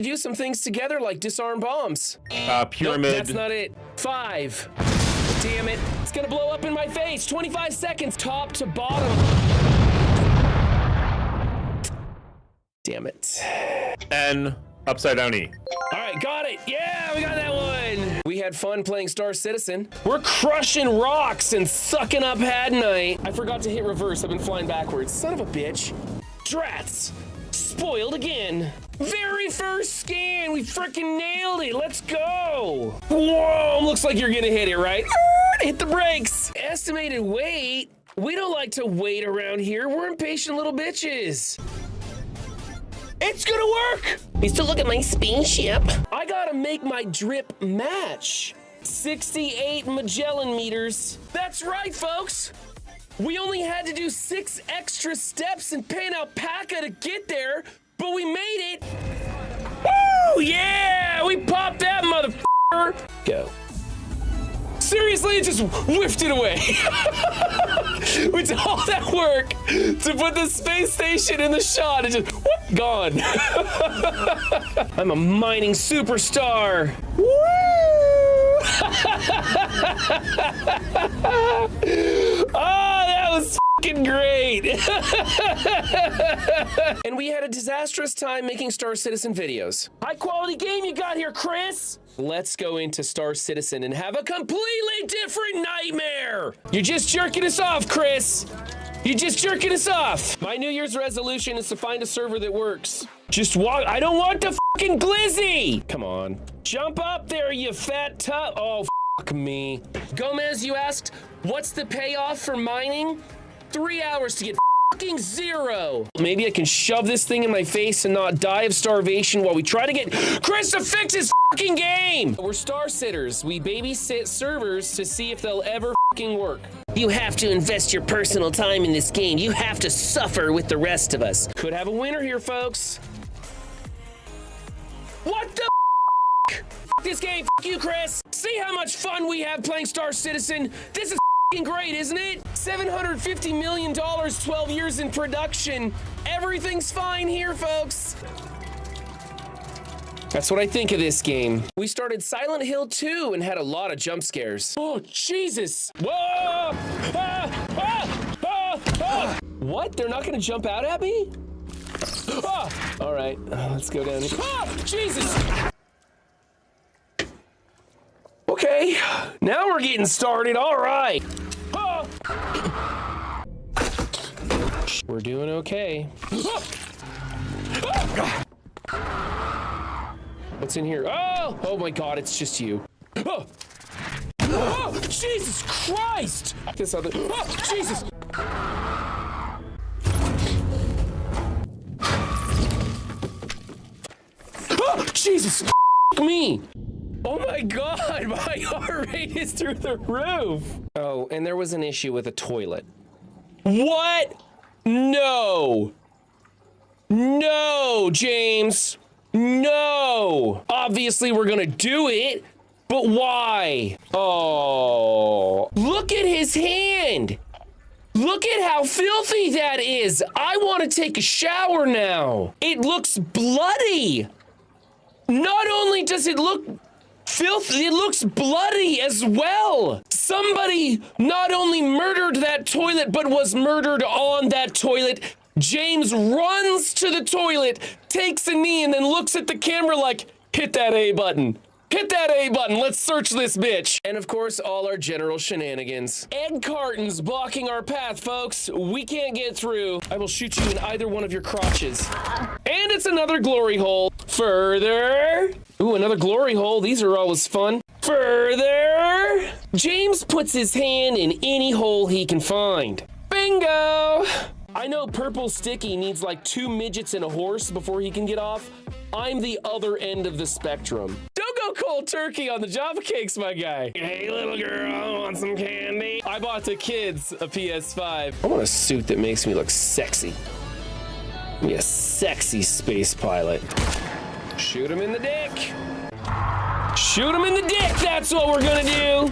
do some things together like disarm bombs. Pyramid. Nope, that's not it. 5. Damn it. It's gonna blow up in my face. 25 seconds, top to bottom. Damn it. N, upside down E. All right, got it. Yeah, we got that one. We had fun playing Star Citizen. We're crushing rocks and sucking up Hadnite. I forgot to hit reverse. I've been flying backwards. Son of a bitch. Drats. Spoiled again. Very first scan. We freaking nailed it. Let's go. Whoa, looks like you're gonna hit it, right? Hit the brakes. Estimated weight. We don't like to wait around here. We're impatient little bitches. It's gonna work! You still look at my spaceship. I gotta make my drip match. 68 Magellan meters. That's right, folks. We only had to do 6 extra steps in Pan Alpaca to get there, but we made it. Woo! Yeah! We popped that motherfucker. Go. Seriously, it just whiffed it away. We did all that work to put the space station in the shot and just whoop, gone. I'm a mining superstar. Woo! Oh, that was fucking great. And we had a disastrous time making Star Citizen videos. High quality game you got here, Chris. Let's go into Star Citizen and have a completely different nightmare. You're just jerking us off, Chris. You're just jerking us off. My New Year's resolution is to find a server that works. Just walk. I don't want the fucking glizzy. Come on. Jump up there, you fat tub. Oh, fuck me. Gomez, you asked, what's the payoff for mining? 3 hours to get fucking 0. Maybe I can shove this thing in my face and not die of starvation while we try to get Chris to fix his fucking game. We're star sitters. We babysit servers to see if they'll ever fucking work. You have to invest your personal time in this game. You have to suffer with the rest of us. Could have a winner here, folks. What the f***? F*** this game. F*** you, Chris. See how much fun we have playing Star Citizen? This is f***ing great, isn't it? $750 million, 12 years in production. Everything's fine here, folks. That's what I think of this game. We started Silent Hill 2 and had a lot of jump scares. Oh, Jesus. Whoa! Ah! Ah! Ah! Ah! What? They're not gonna jump out at me? Ah! All right, let's go down. Ah! Jesus! Okay, now we're getting started. All right. Ah! We're doing okay. Ah! Ah! What's in here? Oh! Oh my God, it's just you. Oh! Oh! Jesus Christ! This other. Oh! Jesus! Oh! Jesus! F me! Oh my God! My heart rate is through the roof! Oh, and there was an issue with a toilet. What? No! No, James! No! Obviously, we're gonna do it, but why? Oh, look at his hand! Look at how filthy that is! I want to take a shower now! It looks bloody! Not only does it look filthy, it looks bloody as well! Somebody not only murdered that toilet, but was murdered on that toilet. James runs to the toilet, takes a knee, and then looks at the camera like, hit that A button. Hit that A button. Let's search this bitch. And of course, all our general shenanigans. Egg cartons blocking our path, folks. We can't get through. I will shoot you in either one of your crotches. And it's another glory hole. Further. Ooh, another glory hole. These are always fun. Further. James puts his hand in any hole he can find. Bingo. I know Purple Sticky needs like 2 midgets and a horse before he can get off. I'm the other end of the spectrum. Don't go cold turkey on the Java cakes, my guy. Hey, little girl, want some candy? I bought the kids a PS5. I want a suit that makes me look sexy. Be a sexy space pilot. Shoot him in the dick. Shoot him in the dick, that's what we're gonna do.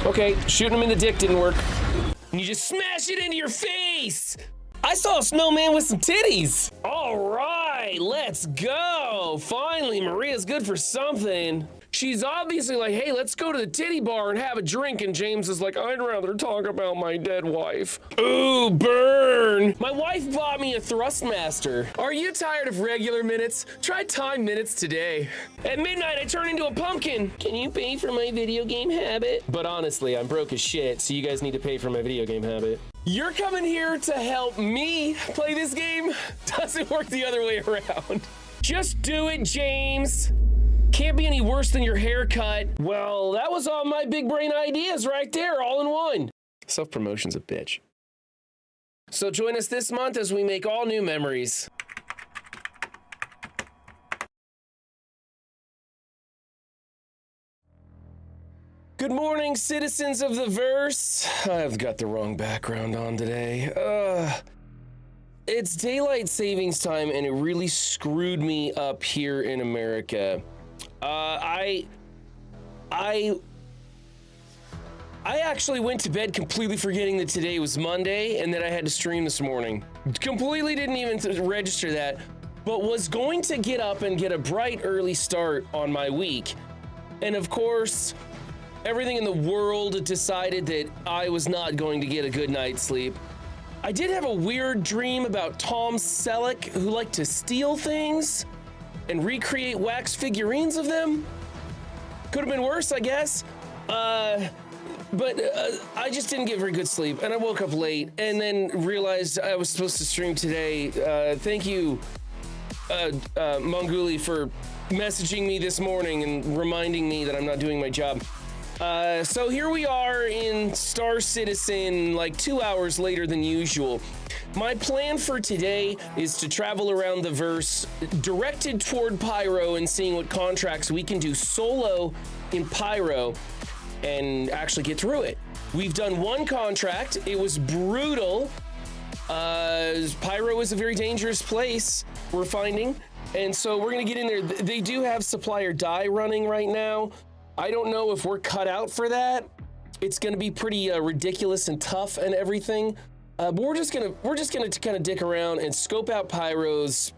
Okay, shooting him in the dick didn't work. And you just smash it into your face. I saw a snowman with some titties. All right, let's go. Finally, Maria's good for something. She's obviously like, hey, let's go to the titty bar and have a drink. And James is like, I'd rather talk about my dead wife. Ooh, burn. My wife bought me a Thrustmaster. Are you tired of regular minutes? Try time minutes today. At midnight, I turn into a pumpkin. Can you pay for my video game habit? But honestly, I'm broke as shit, so you guys need to pay for my video game habit. You're coming here to help me play this game? Doesn't work the other way around. Just do it, James. Can't be any worse than your haircut. Well, that was all my big brain ideas right there, all in one. Self-promotion's a bitch. So join us this month as we make all new memories. Good morning, citizens of the verse. I've got the wrong background on today. It's daylight savings time and it really screwed me up here in America. I actually went to bed completely forgetting that today was Monday and that I had to stream this morning. Completely didn't even register that, but was going to get up and get a bright early start on my week. And of course, everything in the world decided that I was not going to get a good night's sleep. I did have a weird dream about Tom Selleck, who liked to steal things and recreate wax figurines of them. Could have been worse, I guess. But I just didn't get very good sleep, and I woke up late, and then realized I was supposed to stream today. Thank you, Monguli, for messaging me this morning and reminding me that I'm not doing my job. So here we are in Star Citizen, like 2 hours later than usual. My plan for today is to travel around the verse, directed toward Pyro and seeing what contracts we can do solo in Pyro and actually get through it. We've done one contract. It was brutal. Pyro is a very dangerous place, we're finding. And so we're going to get in there. They do have Supply or Die running right now. I don't know if we're cut out for that. It's going to be pretty ridiculous and tough and everything. But we're just gonna kind of dick around and scope out Pyro's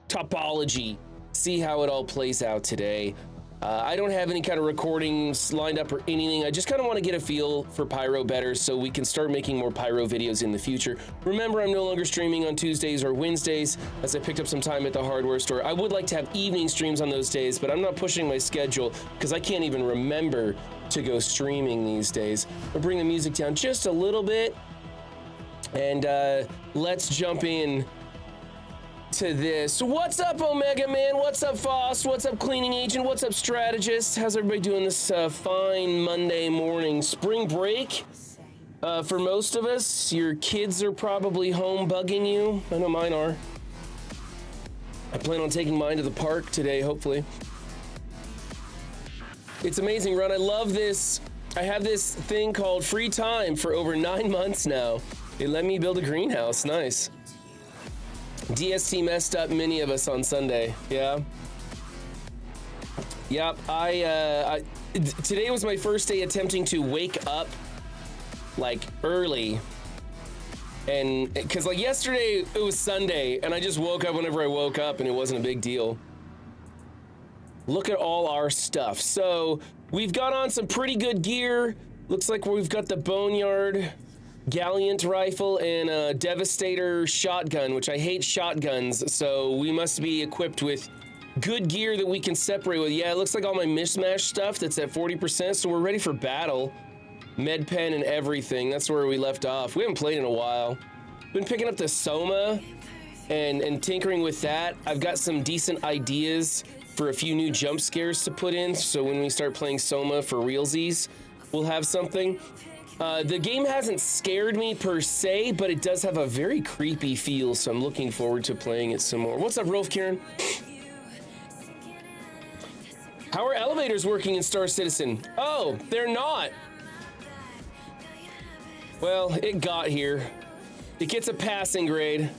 topology, see how it all plays out today. I don't have any kind of recordings lined up or anything. I just kind of want to get a feel for Pyro better so we can start making more Pyro videos in the future. Remember, I'm no longer streaming on Tuesdays or Wednesdays as I picked up some time at the hardware store. I would like to have evening streams on those days, but I'm not pushing my schedule because I can't even remember to go streaming these days. I'll bring the music down just a little bit. And let's jump in to this. What's up, Omega Man? What's up, Foss? What's up, Cleaning Agent? What's up, Strategist? How's everybody doing this fine Monday morning? Spring break for most of us. Your kids are probably home bugging you. I know mine are. I plan on taking mine to the park today, hopefully. It's amazing, Ron. I love this. I have this thing called free time for over 9 months now. It let me build a greenhouse. Nice. DST messed up many of us on Sunday. Yeah. Yep. Today was my first day attempting to wake up like early. And because like yesterday it was Sunday and I just woke up whenever I woke up and it wasn't a big deal. Look at all our stuff. So we've got on some pretty good gear. Looks like we've got the Boneyard Gallant rifle and a Devastator shotgun, which I hate shotguns, so we must be equipped with good gear that we can separate with. Yeah, it looks like all my mishmash stuff that's at 40%, so we're ready for battle. Med pen and everything. That's where we left off. We haven't played in a while. Been picking up the Soma and tinkering with that. I've got some decent ideas for a few new jump scares to put in, so when we start playing Soma for realsies, we'll have something. The game hasn't scared me per se, but it does have a very creepy feel, so I'm looking forward to playing it some more. What's up, Rolf Kieran? How are elevators working in Star Citizen? Oh, they're not. Well, it got here. It gets a passing grade.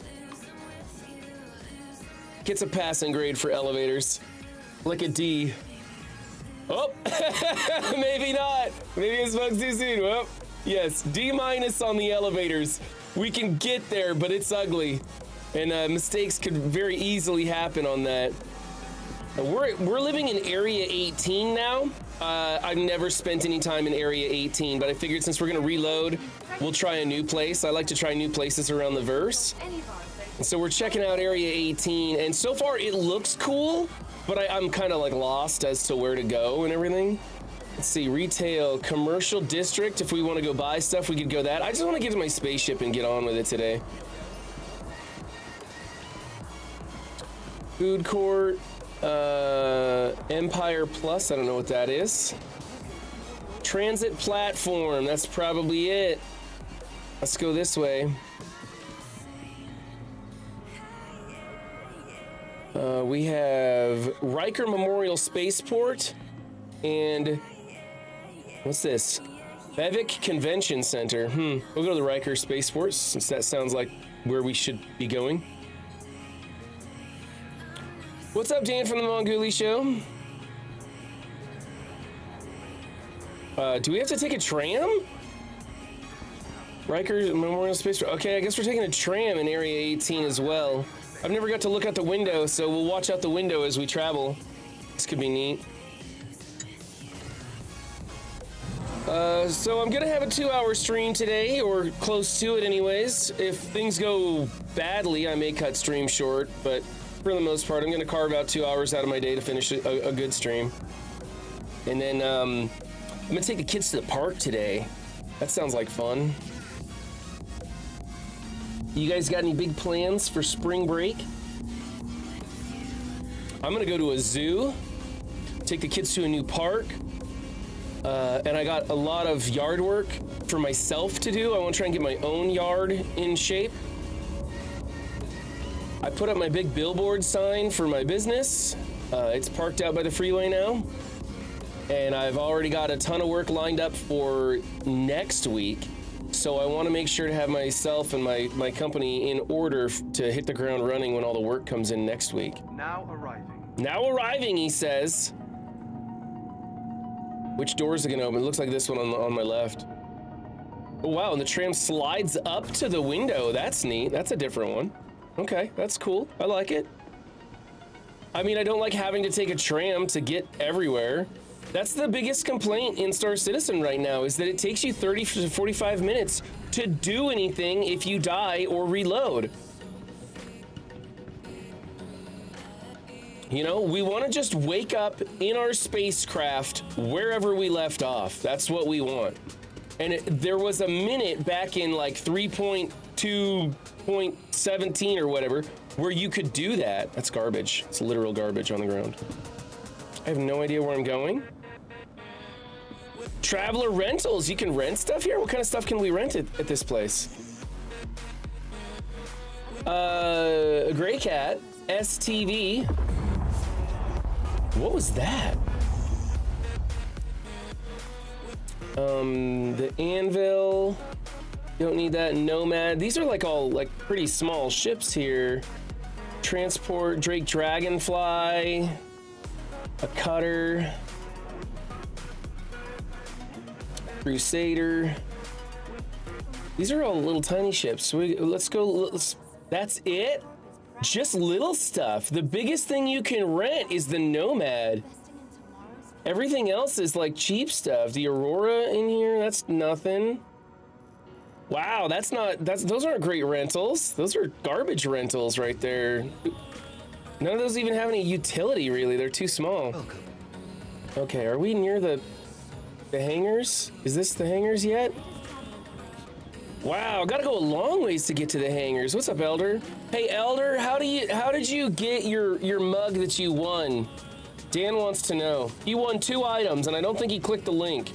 Gets a passing grade for elevators. Like a D. Oh, maybe not. Maybe I spoke too soon. Well, yes, D- on the elevators. We can get there, but it's ugly. And mistakes could very easily happen on that. We're living in Area 18 now. I've never spent any time in Area 18, but I figured since we're gonna reload, we'll try a new place. I like to try new places around the verse. And so we're checking out Area 18, and so far it looks cool, but I'm kind of like lost as to where to go and everything. Let's see, retail, commercial district. If we want to go buy stuff, we could go that. I just want to get to my spaceship and get on with it today. Food court, Empire Plus, I don't know what that is. Transit platform, that's probably it. Let's go this way. We have Riker Memorial Spaceport and what's this? Bevic Convention Center. We'll go to the Riker Spaceport since that sounds like where we should be going. What's up, Dan from the Mongoolie Show? Do we have to take a tram? Riker Memorial Spaceport. Okay, I guess we're taking a tram in Area 18 as well. I've never got to look out the window, so we'll watch out the window as we travel. This could be neat. So I'm gonna have a 2-hour stream today, or close to it anyways. If things go badly, I may cut stream short, but for the most part, I'm gonna carve out 2 hours out of my day to finish a good stream. And then I'm gonna take the kids to the park today. That sounds like fun. You guys got any big plans for spring break? I'm gonna go to a zoo, take the kids to a new park, and I got a lot of yard work for myself to do. I want to try and get my own yard in shape. I put up my big billboard sign for my business. It's parked out by the freeway now. And I've already got a ton of work lined up for next week. So I want to make sure to have myself and my company in order to hit the ground running when all the work comes in next week. Now arriving. Now arriving, he says. Which door is it gonna open? It looks like this one on my left. Oh wow, and the tram slides up to the window. That's neat. That's a different one. Okay, that's cool. I like it. I mean, I don't like having to take a tram to get everywhere. That's the biggest complaint in Star Citizen right now, is that it takes you 30 to 45 minutes to do anything if you die or reload. You know, we want to just wake up in our spacecraft wherever we left off. That's what we want. And there was a minute back in like 3.2.17 or whatever where you could do that. That's garbage. It's literal garbage on the ground. I have no idea where I'm going. Traveler rentals. You can rent stuff here? What kind of stuff can we rent at this place? A gray cat. STV. What was that? The anvil. Don't need that. Nomad. These are like all like pretty small ships here. Transport. Drake Dragonfly. A cutter. Crusader. These are all little tiny ships. Let's go. That's it? Just little stuff. The biggest thing you can rent is the Nomad. Everything else is like cheap stuff. The Aurora in here, that's nothing. Wow, those aren't great rentals. Those are garbage rentals right there. None of those even have any utility, really. They're too small. Okay, are we near the hangars? Is this the hangars yet? Wow, gotta go a long ways to get to the hangars. What's up, Elder? Hey, Elder, how did you get your mug that you won? Dan wants to know. He won 2 items, and I don't think he clicked the link.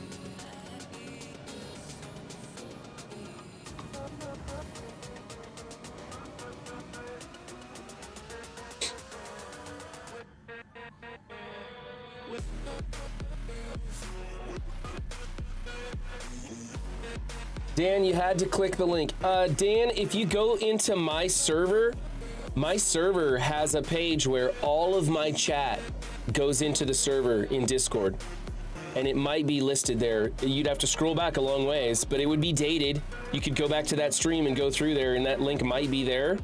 Dan, you had to click the link. Dan, if you go into my server has a page where all of my chat goes into the server in Discord. and it might be listed there. You'd have to scroll back a long ways, but it would be dated. You could go back to that stream and go through there, and that link might be there.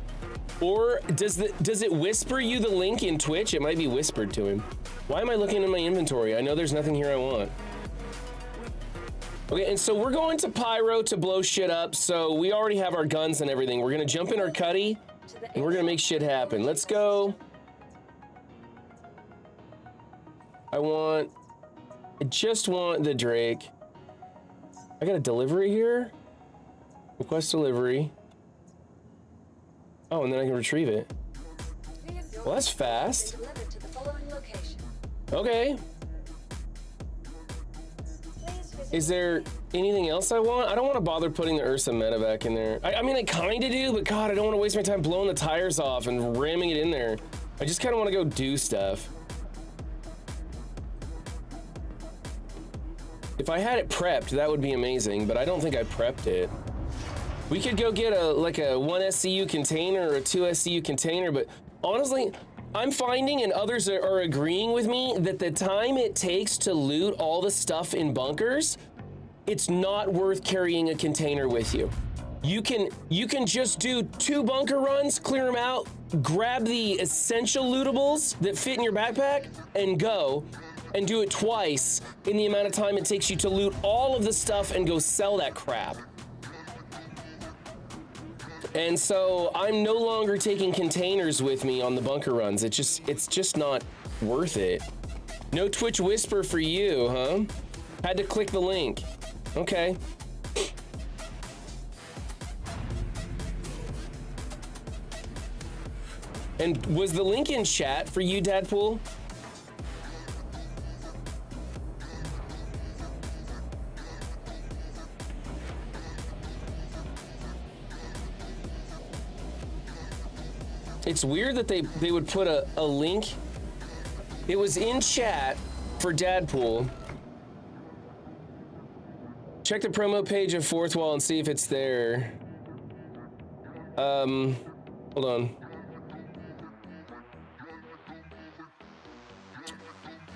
Or does it whisper you the link in Twitch? It might be whispered to him. Why am I looking in my inventory? I know there's nothing here I want. Okay, and so we're going to Pyro to blow shit up, so we already have our guns and everything. We're gonna jump in our cuddy, and we're gonna make shit happen. Let's go. I just want the Drake. I got a delivery here? Request delivery. Oh, and then I can retrieve it. Well, that's fast. Okay. Is there anything else I want? I don't want to bother putting the Ursa meta back in there. I mean, I kind of do, but God, I don't want to waste my time blowing the tires off and ramming it in there. I just kind of want to go do stuff. If I had it prepped, that would be amazing, but I don't think I prepped it. We could go get like a 1 SCU container or a 2 SCU container, but honestly, I'm finding, and others are agreeing with me, that the time it takes to loot all the stuff in bunkers, it's not worth carrying a container with you. You can just do 2 bunker runs, clear them out, grab the essential lootables that fit in your backpack, and go, and do it twice in the amount of time it takes you to loot all of the stuff and go sell that crap. And so I'm no longer taking containers with me on the bunker runs. It's just not worth it. No Twitch whisper for you, huh? Had to click the link. Okay. And was the link in chat for you, Dadpool? It's weird that they would put a link. It was in chat for Dadpool. Check the promo page of Fourth Wall and see if it's there. Hold on.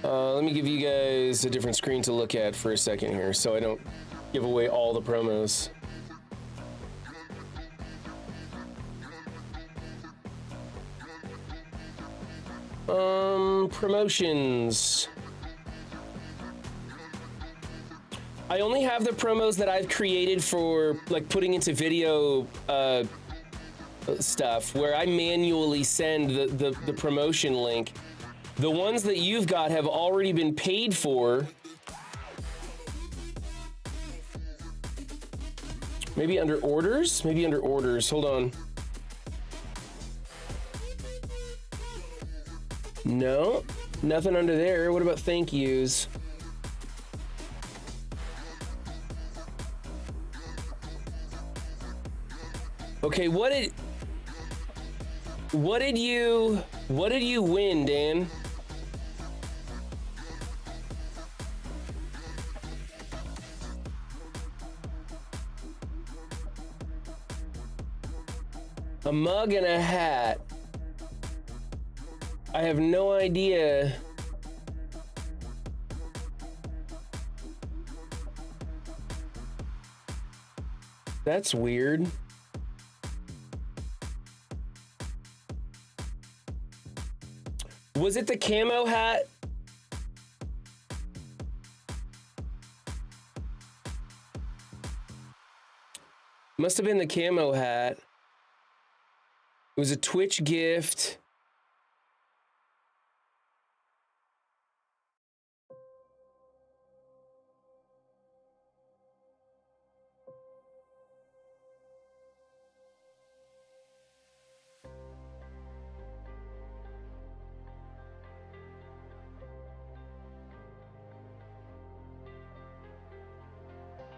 Let me give you guys a different screen to look at for a second here so I don't give away all the promos. Promotions. I only have the promos that I've created for like putting into video stuff where I manually send the promotion link. The ones that you've got have already been paid for. Maybe under orders? Maybe under orders. Hold on. No, nothing under there. What about thank yous? Okay, what did you win, Dan? A mug and a hat. I have no idea. That's weird. Was it the camo hat? Must have been the camo hat. It was a Twitch gift.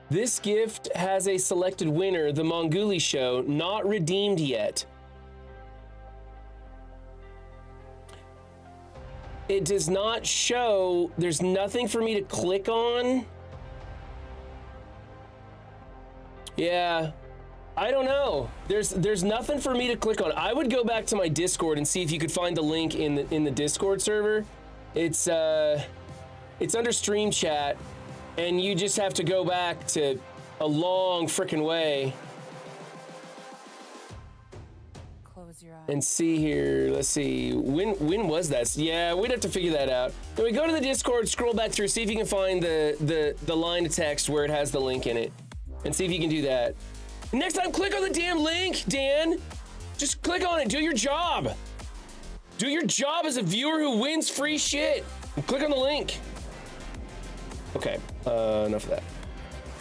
This gift has a selected winner, the Monguli Show, not redeemed yet. It does not show, there's nothing for me to click on. Yeah, I don't know. There's nothing for me to click on. I would go back to my Discord and see if you could find the link in the Discord server. It's It's under stream chat, and you just have to go back to a long frickin' way. Close your eyes. And see here, let's see, when was that? Yeah, we'd have to figure that out. Then we go to the Discord, scroll back through, see if you can find the line of text where it has the link in it, and see if you can do that. Next time, click on the damn link, Dan. Just click on it, do your job. Do your job as a viewer who wins free shit. Click on the link. Okay, enough of that.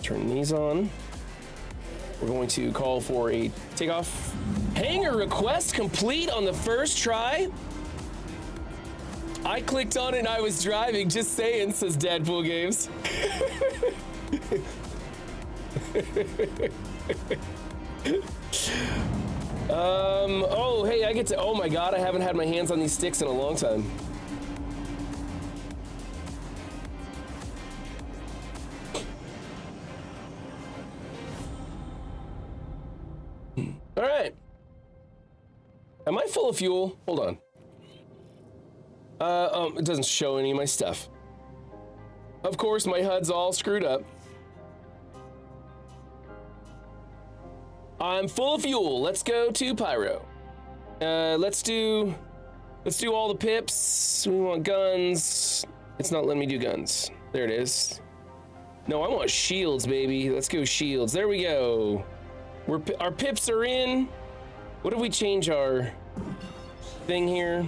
Turn these on. We're going to call for a takeoff. Hangar request complete on the first try. I clicked on it and I was driving, just saying, says Deadpool Games. Oh, hey, I get to, oh my God, I haven't had my hands on these sticks in a long time. All right. Am I full of fuel? Hold on. It doesn't show any of my stuff. Of course, my HUD's all screwed up. I'm full of fuel. Let's go to Pyro. Let's do all the pips. We want guns. It's not letting me do guns. There it is. No, I want shields, baby. Let's go shields. There we go. Our pips are in. What if we change our thing here?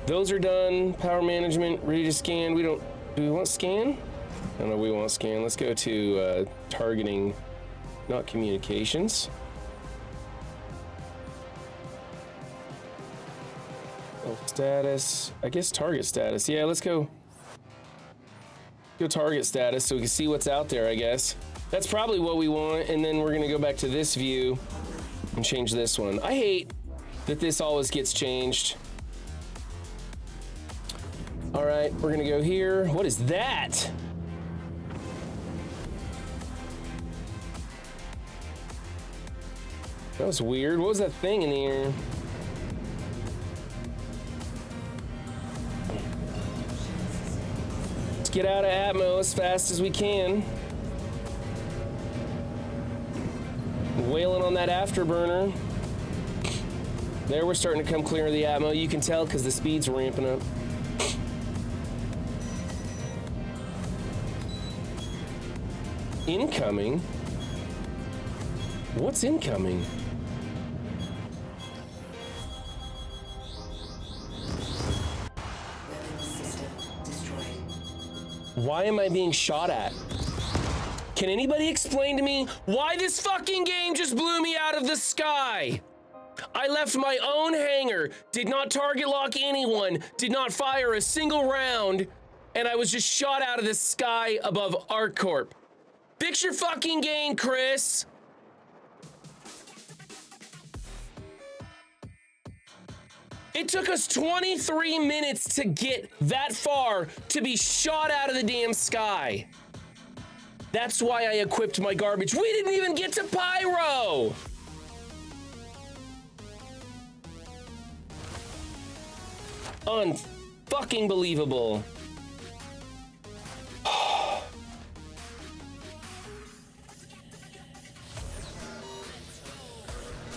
Those are done. Power management, ready to scan. Do we want scan? I don't know, we want scan. Let's go to targeting, not communications. Oh, status, I guess target status. Yeah, let's go target status so we can see what's out there, I guess. That's probably what we want, and then we're gonna go back to this view and change this one. I hate that this always gets changed. All right, we're gonna go here. What is that? That was weird. What was that thing in the air? Let's get out of Atmo as fast as we can. Wailing on that afterburner. There, we're starting to come clear of the Atmo. You can tell because the speed's ramping up. Incoming? What's incoming? Why am I being shot at? Can anybody explain to me why this fucking game just blew me out of the sky? I left my own hangar, did not target lock anyone, did not fire a single round, and I was just shot out of the sky above ArcCorp. Fix your fucking game, Chris. It took us 23 minutes to get that far to be shot out of the damn sky. That's why I equipped my garbage. We didn't even get to Pyro. Unfucking believable.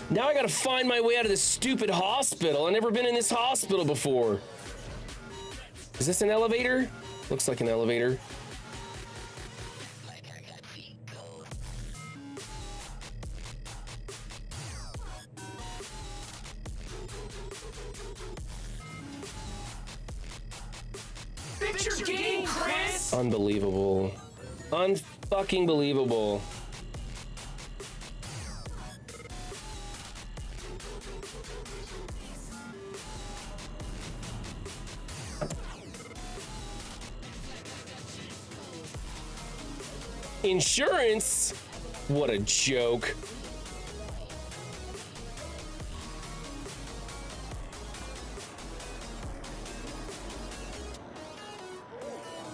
Now I gotta find my way out of this stupid hospital. I've never been in this hospital before. Is this an elevator? Looks like an elevator. Fix your game, Chris! Unbelievable. Unfucking believable. Insurance? What a joke.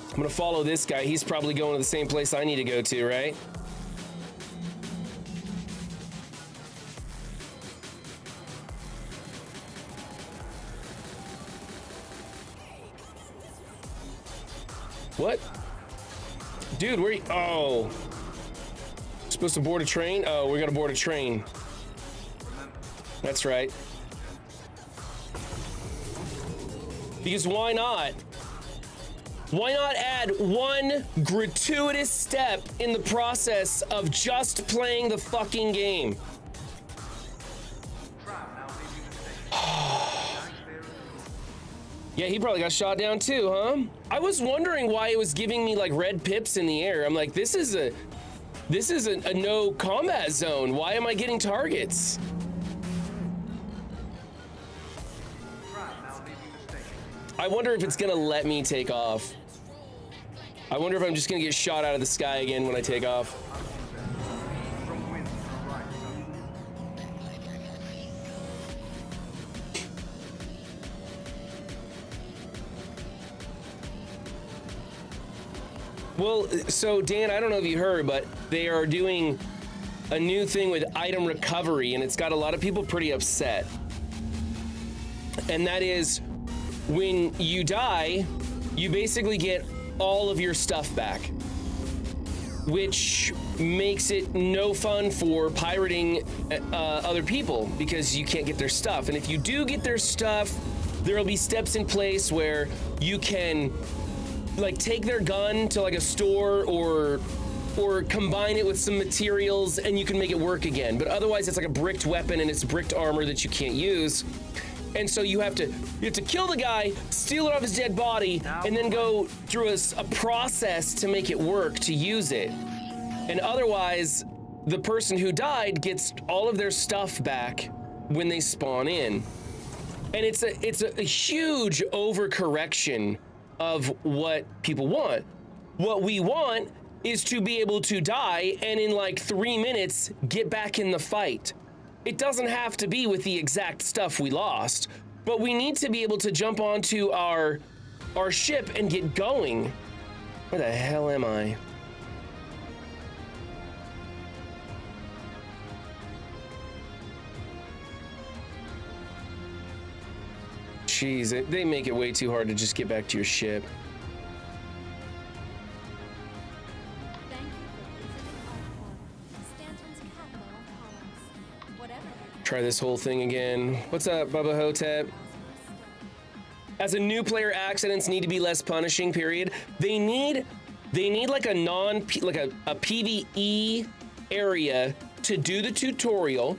I'm gonna follow this guy. He's probably going to the same place I need to go to, right? What? Dude, where you? Oh. Supposed to board a train? Oh, we gotta board a train. That's right. Because why not? Why not add one gratuitous step in the process of just playing the fucking game? Yeah, he probably got shot down too, huh? I was wondering why it was giving me like red pips in the air. I'm like, this is a no combat zone. Why am I getting targets? I wonder if it's gonna let me take off. I wonder if I'm just gonna get shot out of the sky again when I take off. Well, so Dan, I don't know if you heard, but they are doing a new thing with item recovery, and it's got a lot of people pretty upset. And that is, when you die, you basically get all of your stuff back, which makes it no fun for pirating other people because you can't get their stuff. And if you do get their stuff, there will be steps in place where you can like take their gun to like a store or combine it with some materials and you can make it work again. But otherwise it's like a bricked weapon and it's bricked armor that you can't use. And so you have to kill the guy, steal it off his dead body, and then go through a process to make it work, to use it. And otherwise, the person who died gets all of their stuff back when they spawn in. And it's a huge overcorrection of what people want. What we want is to be able to die and in like 3 minutes get back in the fight. It doesn't have to be with the exact stuff we lost, but we need to be able to jump onto our ship and get going. Where the hell am I? Jeez, they make it way too hard to just get back to your ship. Try this whole thing again. What's up, Bubba Hotep? As a new player, accidents need to be less punishing, period. They need like a a PvE area to do the tutorial.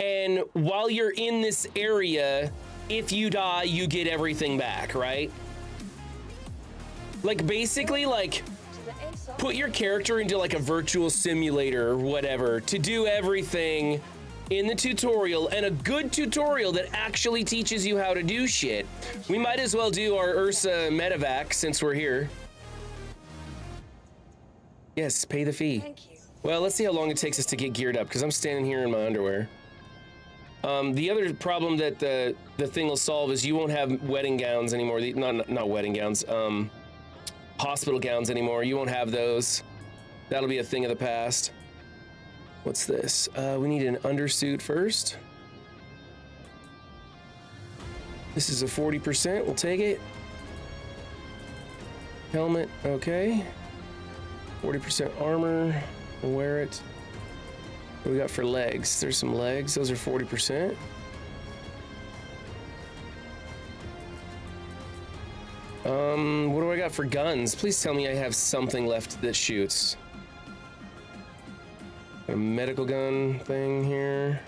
And while you're in this area, if you die, you get everything back, right? Like basically like put your character into like a virtual simulator or whatever to do everything in the tutorial, and a good tutorial that actually teaches you how to do shit. We might as well do our Ursa medevac since we're here. Yes, pay the fee. Thank you. Well, let's see how long it takes us to get geared up, because I'm standing here in my underwear. The other problem that the thing will solve is you won't have wedding gowns anymore. Not wedding gowns, hospital gowns anymore. You won't have those. That'll be a thing of the past. What's this? We need an undersuit first. This is a 40%, we'll take it. Helmet, okay. 40% armor, we'll wear it. What do we got for legs? There's some legs, those are 40%. What do I got for guns? Please tell me I have something left that shoots. Got a medical gun thing here.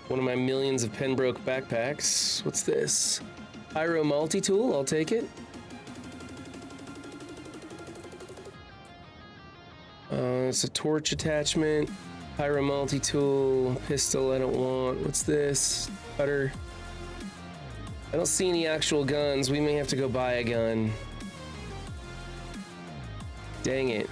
One of my millions of Pembroke backpacks. What's this? Pyro multi-tool, I'll take it. It's a torch attachment. Pyro multi-tool, pistol I don't want. What's this? Cutter. I don't see any actual guns. We may have to go buy a gun. Dang it.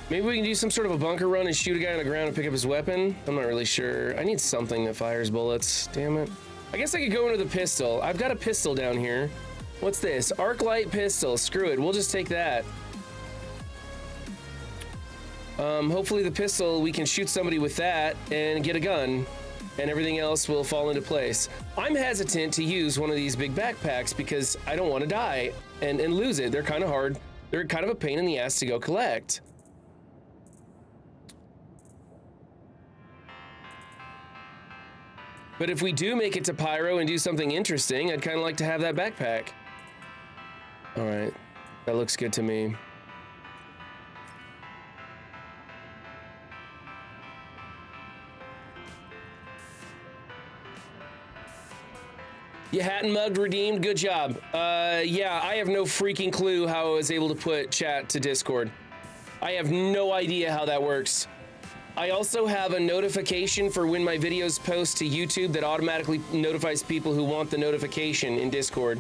Maybe we can do some sort of a bunker run and shoot a guy on the ground and pick up his weapon. I'm not really sure. I need something that fires bullets. Damn it. I guess I could go into the pistol. I've got a pistol down here. What's this? Arc light pistol. Screw it. We'll just take that. Hopefully the pistol, we can shoot somebody with that and get a gun. and everything else will fall into place. I'm hesitant to use one of these big backpacks because I don't want to die and lose it. They're kind of hard. They're kind of a pain in the ass to go collect. But if we do make it to Pyro and do something interesting, I'd kind of like to have that backpack. All right, that looks good to me. You hat and mugged redeemed, good job. Yeah, I have no freaking clue how I was able to put chat to Discord. I have no idea how that works. I also have a notification for when my videos post to YouTube that automatically notifies people who want the notification in Discord.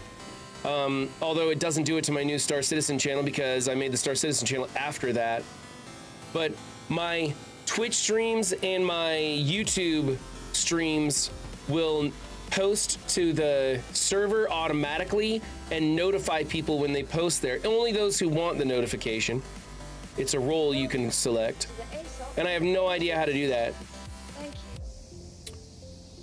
Although it doesn't do it to my new Star Citizen channel because I made the Star Citizen channel after that. But my Twitch streams and my YouTube streams will post to the server automatically and notify people when they post there. Only those who want the notification. It's a role you can select. And I have no idea how to do that. Thank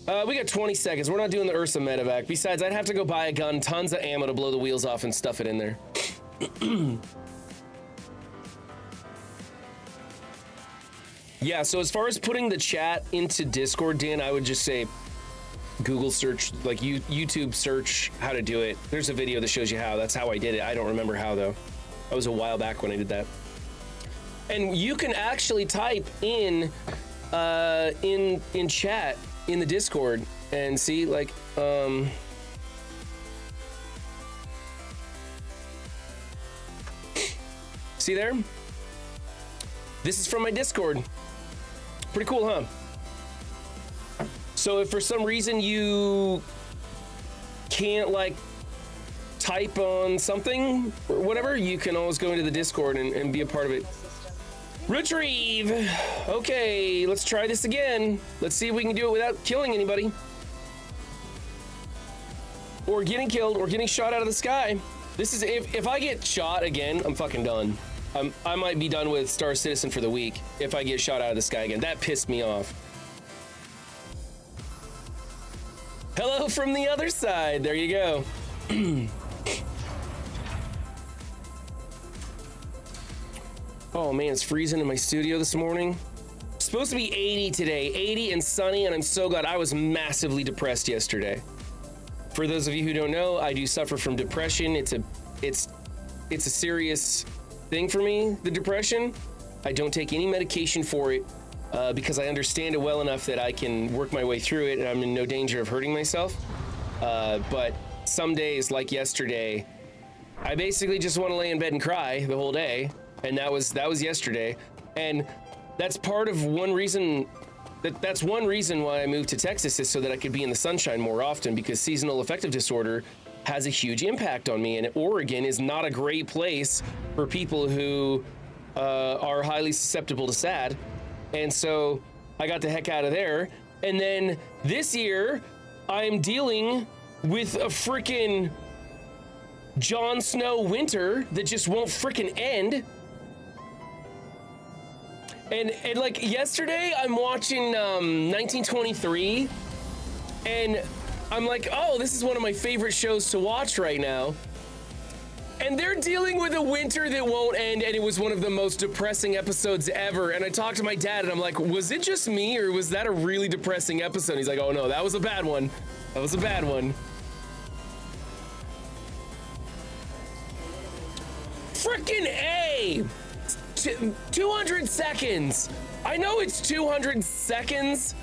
you. We got 20 seconds. We're not doing the Ursa medevac. Besides, I'd have to go buy a gun, tons of ammo to blow the wheels off and stuff it in there. Yeah, so as far as putting the chat into Discord, Dan, I would just say Google search, like YouTube search how to do it. There's a video that shows you how. That's how I did it. I don't remember how, though. That was a while back when I did that. And you can actually type in chat in the Discord and see, like, see there? This is from my Discord. Pretty cool, huh? So if for some reason you can't, like, type on something or whatever, you can always go into the Discord and be a part of it. Retrieve. Okay, let's try this again. Let's see if we can do it without killing anybody. Or getting killed or getting shot out of the sky. This is, if I get shot again, I'm fucking done. I might be done with Star Citizen for the week if I get shot out of the sky again. That pissed me off. Hello from the other side. There you go. Oh man, it's freezing in my studio this morning. It's supposed to be 80 today, 80 and sunny, and I'm so glad. I was massively depressed yesterday. For those of you who don't know, I do suffer from depression. It's a serious thing for me, the depression. I don't take any medication for it because I understand it well enough that I can work my way through it and I'm in no danger of hurting myself. But some days, like yesterday, I basically just want to lay in bed and cry the whole day. And that was yesterday. And that's part of one reason that's one reason why I moved to Texas, is so that I could be in the sunshine more often, because seasonal affective disorder has a huge impact on me. And Oregon is not a great place for people who are highly susceptible to SAD. And so I got the heck out of there. And then this year I'm dealing with a freaking Jon Snow winter that just won't freaking end. And like yesterday, I'm watching 1923, and I'm like, oh, this is one of my favorite shows to watch right now. And they're dealing with a winter that won't end, and it was one of the most depressing episodes ever. And I talked to my dad, and I'm like, was it just me, or was that a really depressing episode? And he's like, oh no, that was a bad one. That was a bad one. Frickin' A! 200 seconds. I know it's 200 seconds.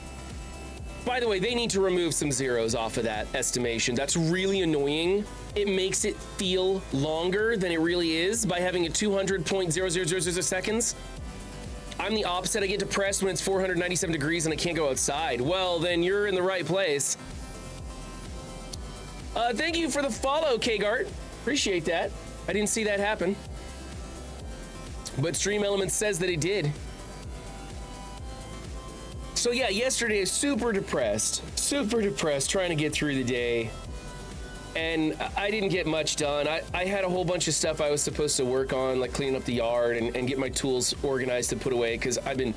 By the way, they need to remove some zeros off of that estimation. That's really annoying. It makes it feel longer than it really is by having a 200.0000 seconds. I'm the opposite. I get depressed when it's 497 degrees and I can't go outside. Well, then you're in the right place. Thank you for the follow, Kgart. Appreciate that. I didn't see that happen. But Stream Elements says that it did. So yeah, yesterday I was super depressed trying to get through the day. And I didn't get much done. I had a whole bunch of stuff I was supposed to work on, like cleaning up the yard and get my tools organized to put away, because I've been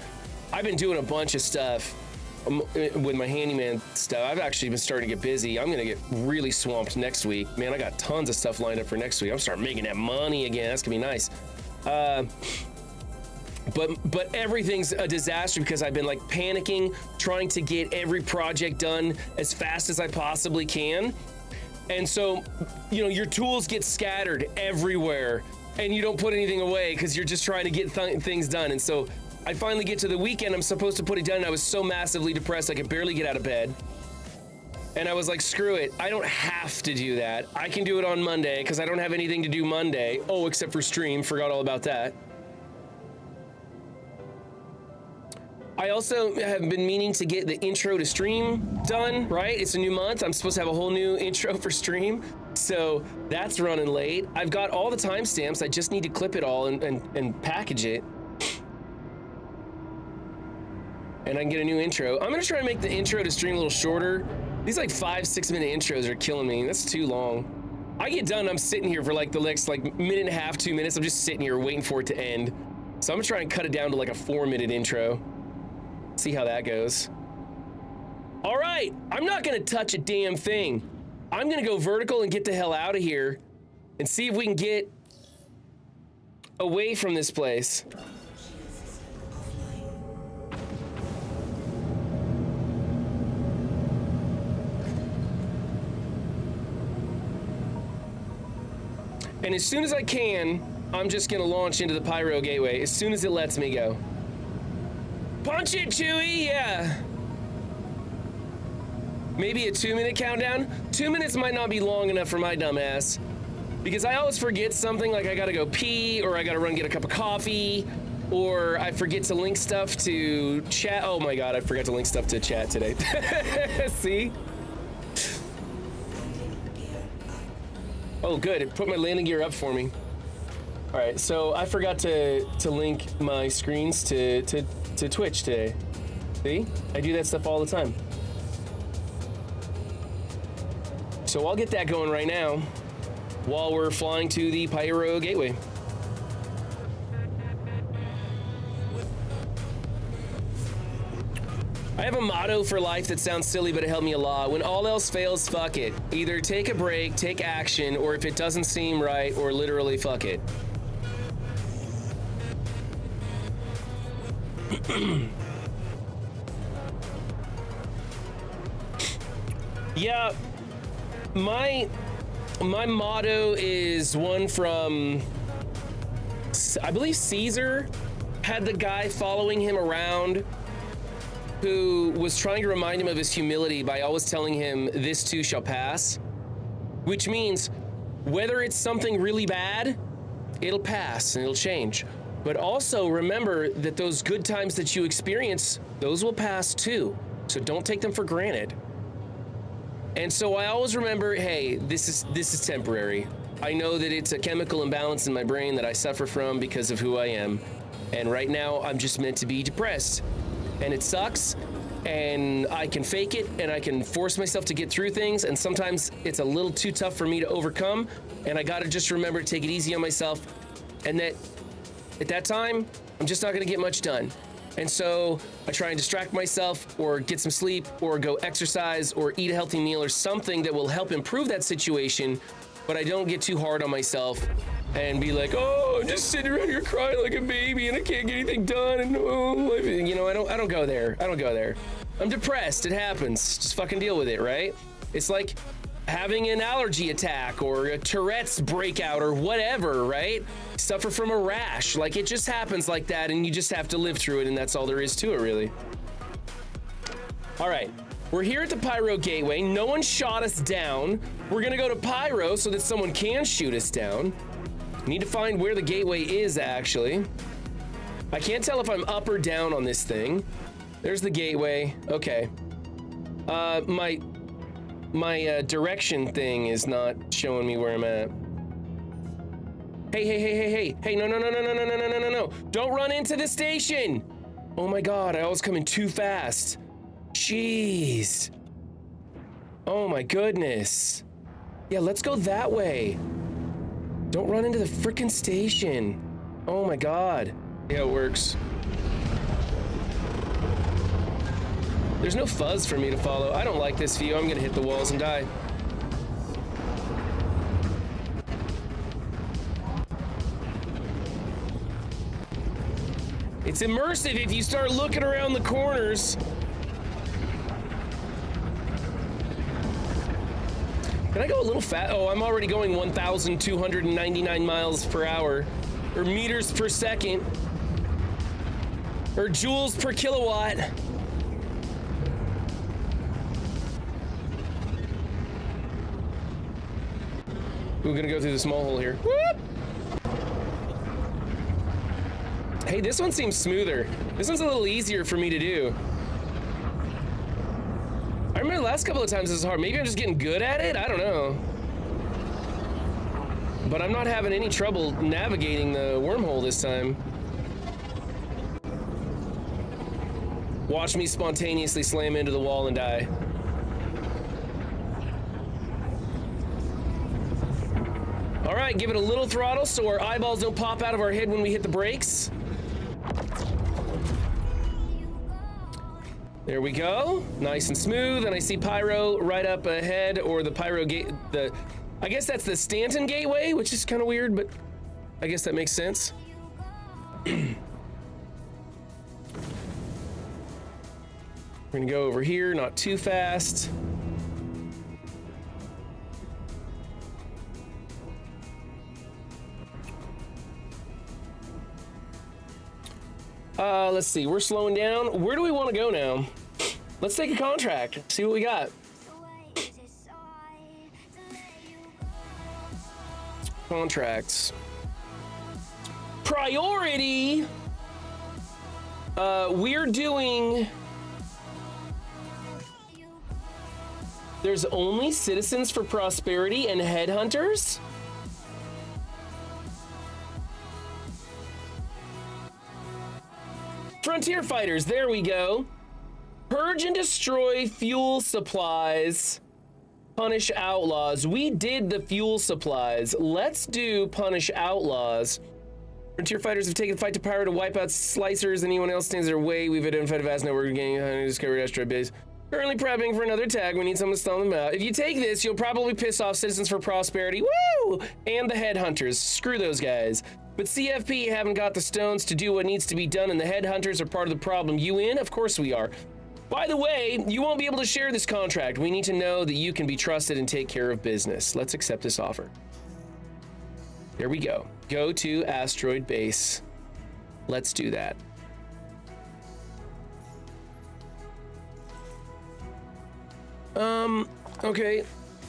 doing a bunch of stuff with my handyman stuff. I've actually been starting to get busy. I'm going to get really swamped next week. Man, I got tons of stuff lined up for next week. I'm starting making that money again. That's going to be nice. But everything's a disaster because I've been like panicking, trying to get every project done as fast as I possibly can. And so, you know, your tools get scattered everywhere and you don't put anything away because you're just trying to get things done. And so I finally get to the weekend, I'm supposed to put it done, and I was so massively depressed I could barely get out of bed. And I was like, screw it, I don't have to do that. I can do it on Monday because I don't have anything to do Monday. Oh, except for stream, forgot all about that. I also have been meaning to get the intro to stream done, right? It's a new month, I'm supposed to have a whole new intro for stream. So that's running late. I've got all the timestamps, I just need to clip it all and package it. And I can get a new intro. I'm gonna try and make the intro to stream a little shorter. These like 5-6 minute intros are killing me. That's too long. I get done, I'm sitting here for like the next like minute and a half, 2 minutes. I'm just sitting here waiting for it to end. So I'm gonna try and cut it down to like a 4-minute intro. See how that goes. All right, I'm not gonna touch a damn thing. I'm gonna go vertical and get the hell out of here and see if we can get away from this place. And as soon as I can, I'm just gonna launch into the Pyro gateway as soon as it lets me go. Punch it, Chewie, yeah. Maybe a 2-minute countdown? 2 minutes might not be long enough for my dumb ass. Because I always forget something, like I gotta go pee, or I gotta run get a cup of coffee, or I forget to link stuff to chat. Oh my God, I forgot to link stuff to chat today. See? Oh good, it put my landing gear up for me. All right, so I forgot to link my screens to Twitch today. See? I do that stuff all the time. So I'll get that going right now while we're flying to the Pyro gateway. I have a motto for life that sounds silly, but it helped me a lot. When all else fails, fuck it. Either take a break, take action, or if it doesn't seem right, or literally fuck it. Yeah, my motto is one from, I believe Caesar had the guy following him around who was trying to remind him of his humility by always telling him, this too shall pass, which means whether it's something really bad, it'll pass and it'll change. But also remember that those good times that you experience, those will pass too. So don't take them for granted. And so I always remember, hey, this is temporary. I know that it's a chemical imbalance in my brain that I suffer from because of who I am. And right now I'm just meant to be depressed. And it sucks, and I can fake it, and I can force myself to get through things, and sometimes it's a little too tough for me to overcome, and I gotta just remember to take it easy on myself, and that at that time, I'm just not gonna get much done. And so I try and distract myself, or get some sleep, or go exercise, or eat a healthy meal, or something that will help improve that situation, but I don't get too hard on myself and be like, oh, I'm just sitting around here crying like a baby and I can't get anything done, and oh, you know, I don't go there. I don't go there. I'm depressed, it happens. Just fucking deal with it, right? It's like having an allergy attack or a Tourette's breakout or whatever, right? Suffer from a rash, like it just happens like that, and you just have to live through it, and that's all there is to it, really. All right, we're here at the Pyro gateway. No one shot us down. We're gonna go to Pyro so that someone can shoot us down. Need to find where the gateway is, actually. I can't tell if I'm up or down on this thing. There's the gateway. Okay. My direction thing is not showing me where I'm at. Hey, no. Don't run into the station. Oh my God, I was coming too fast. Jeez. Oh my goodness. Yeah, let's go that way. Don't run into the frickin' station. Oh my God. Yeah, it works. There's no fuzz for me to follow. I don't like this view. I'm gonna hit the walls and die. It's immersive if you start looking around the corners. Can I go a little fast? Oh, I'm already going 1,299 miles per hour, or meters per second, or joules per kilowatt. We're gonna go through the small hole here. Whoop! Hey, this one seems smoother. This one's a little easier for me to do. I remember the last couple of times this was hard. Maybe I'm just getting good at it? I don't know. But I'm not having any trouble navigating the wormhole this time. Watch me spontaneously slam into the wall and die. All right, give it a little throttle so our eyeballs don't pop out of our head when we hit the brakes. There we go, nice and smooth, and I see Pyro right up ahead, or the Pyro gate, I guess that's the Stanton Gateway, which is kind of weird, but I guess that makes sense. We're gonna go over here, not too fast. Let's see, we're slowing down. Where do we want to go now? Let's take a contract, see what we got. Contracts. Priority. We're doing... There's only Citizens for Prosperity and Headhunters? Frontier Fighters, there we go. Purge and destroy fuel supplies. Punish outlaws. We did the fuel supplies. Let's do punish outlaws. Frontier Fighters have taken the fight to Pyro to wipe out slicers. Anyone else stands their way. We've identified a vast network of getting discovered asteroid base. Currently prepping for another tag. We need someone to stall them out. If you take this, you'll probably piss off Citizens for Prosperity. Woo! And the Headhunters. Screw those guys. But CFP haven't got the stones to do what needs to be done, and the Headhunters are part of the problem. You in? Of course we are. By the way, you won't be able to share this contract. We need to know that you can be trusted and take care of business. Let's accept this offer. There we go. Go to asteroid base. Let's do that. Okay.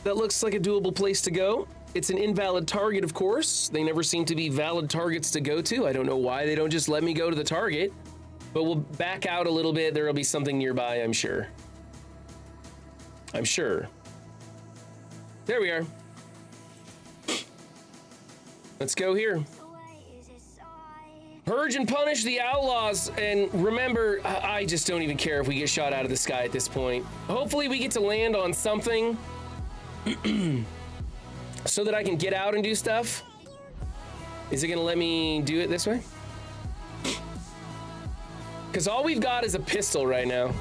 That looks like a doable place to go. It's an invalid target, of course. They never seem to be valid targets to go to. I don't know why they don't just let me go to the target. But we'll back out a little bit. There'll be something nearby, I'm sure. I'm sure. There we are. Let's go here. Purge and punish the outlaws. And remember, I just don't even care if we get shot out of the sky at this point. Hopefully we get to land on something so that I can get out and do stuff. Is it gonna let me do it this way? Because all we've got is a pistol right now.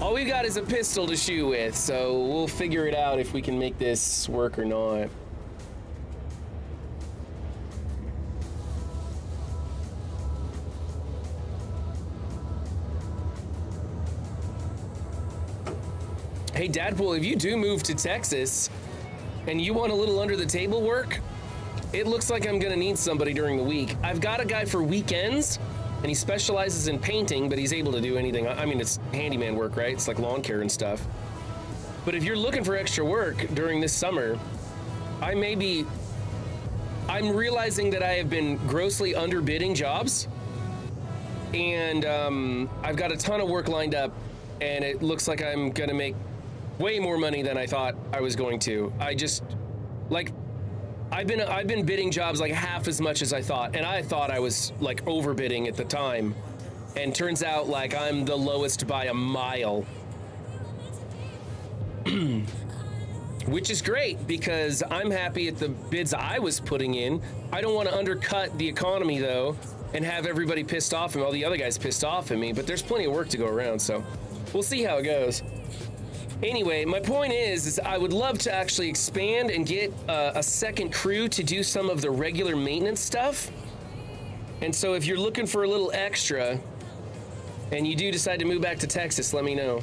All we've got is a pistol to shoot with, so we'll figure it out if we can make this work or not. Hey, Dadpool, if you do move to Texas and you want a little under the table work, it looks like I'm gonna need somebody during the week. I've got a guy for weekends, and he specializes in painting, but he's able to do anything. I mean, it's handyman work, right? It's like lawn care and stuff. But if you're looking for extra work during this summer, I'm realizing that I have been grossly underbidding jobs, and I've got a ton of work lined up, and it looks like I'm gonna make way more money than I thought I was going to. I've been bidding jobs like half as much as I thought, and I thought I was like overbidding at the time, and turns out like I'm the lowest by a mile. Which is great because I'm happy at the bids I was putting in. I don't want to undercut the economy though, and have everybody pissed off and all the other guys pissed off at me, but there's plenty of work to go around, so we'll see how it goes. Anyway, my point is I would love to actually expand and get a second crew to do some of the regular maintenance stuff. And so if you're looking for a little extra and you do decide to move back to Texas, let me know.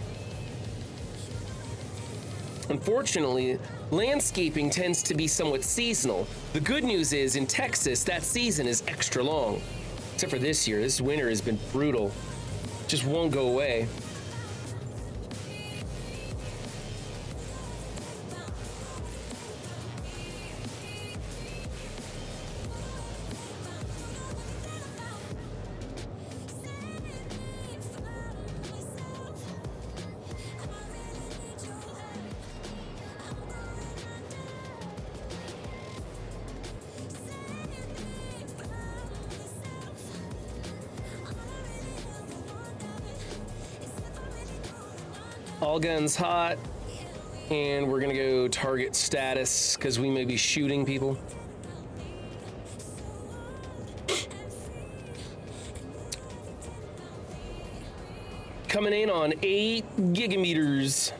Unfortunately, landscaping tends to be somewhat seasonal. The good news is in Texas, that season is extra long. Except for this year, this winter has been brutal. Just won't go away. All guns hot, and we're gonna go target status because we may be shooting people. Coming in on 8 gigameters.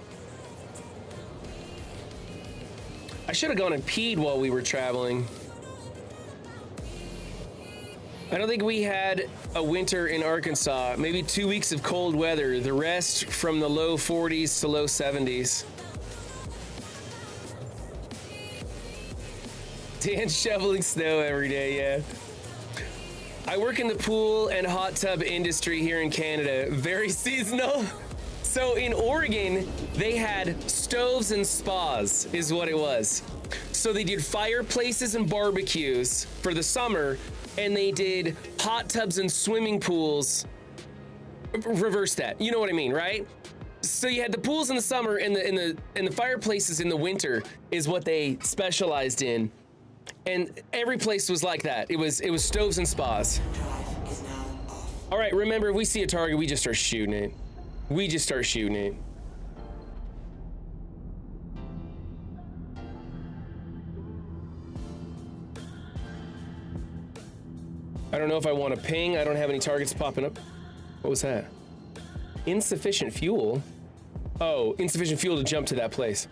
I should have gone and peed while we were traveling. I don't think we had a winter in Arkansas. Maybe 2 weeks of cold weather. The rest from the low 40s to low 70s. Dan's shoveling snow every day, yeah. I work in the pool and hot tub industry here in Canada. Very seasonal. So in Oregon, they had stoves and spas, is what it was. So they did fireplaces and barbecues for the summer, and they did hot tubs and swimming pools. Reverse that, you know what I mean, right? So you had the pools in the summer and the fireplaces in the winter is what they specialized in. And every place was like that. It was stoves and spas. All right, remember, if we see a target, we just start shooting it. We just start shooting it. I don't know if I want to ping. I don't have any targets popping up. What was that? Insufficient fuel? Oh, insufficient fuel to jump to that place.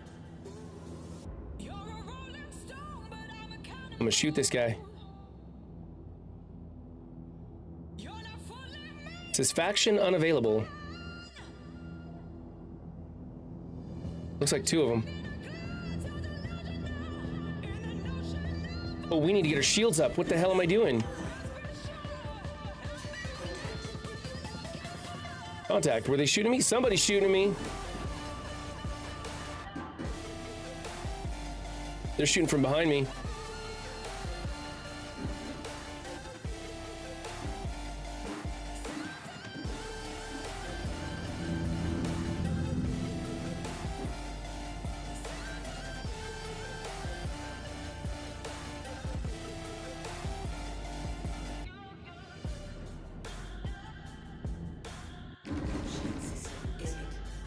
I'm gonna shoot this guy. It says faction unavailable. Looks like 2 of them. Oh, we need to get our shields up. What the hell am I doing? Contact. Were they shooting me? Somebody's shooting me. They're shooting from behind me.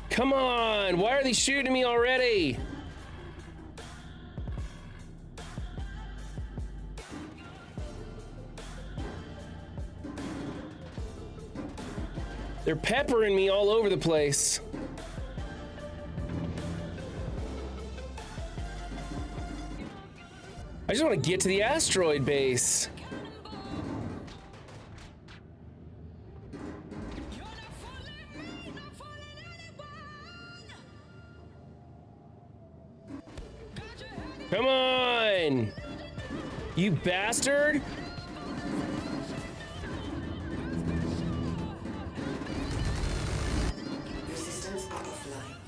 Come on, why are they shooting me already? They're peppering me all over the place. I just want to get to the asteroid base. Come on! You bastard!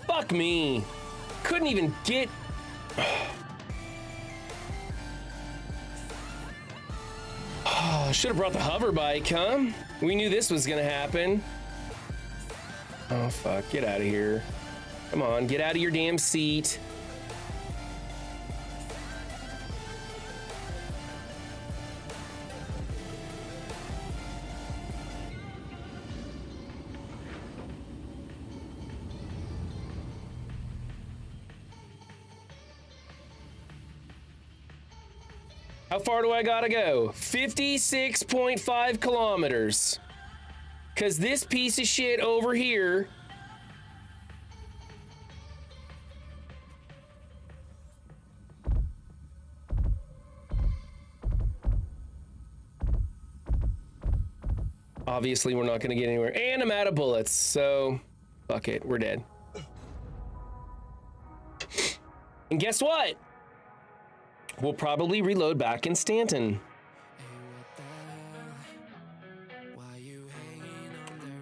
Fuck me! Couldn't even get... Should have brought the hover bike, huh? We knew this was gonna happen. Oh fuck, get out of here. Come on, get out of your damn seat. How far do I gotta go? 56.5 kilometers. Cause this piece of shit over here. Obviously, we're not gonna get anywhere. And I'm out of bullets, so fuck it, we're dead. And guess what? We'll probably reload back in Stanton.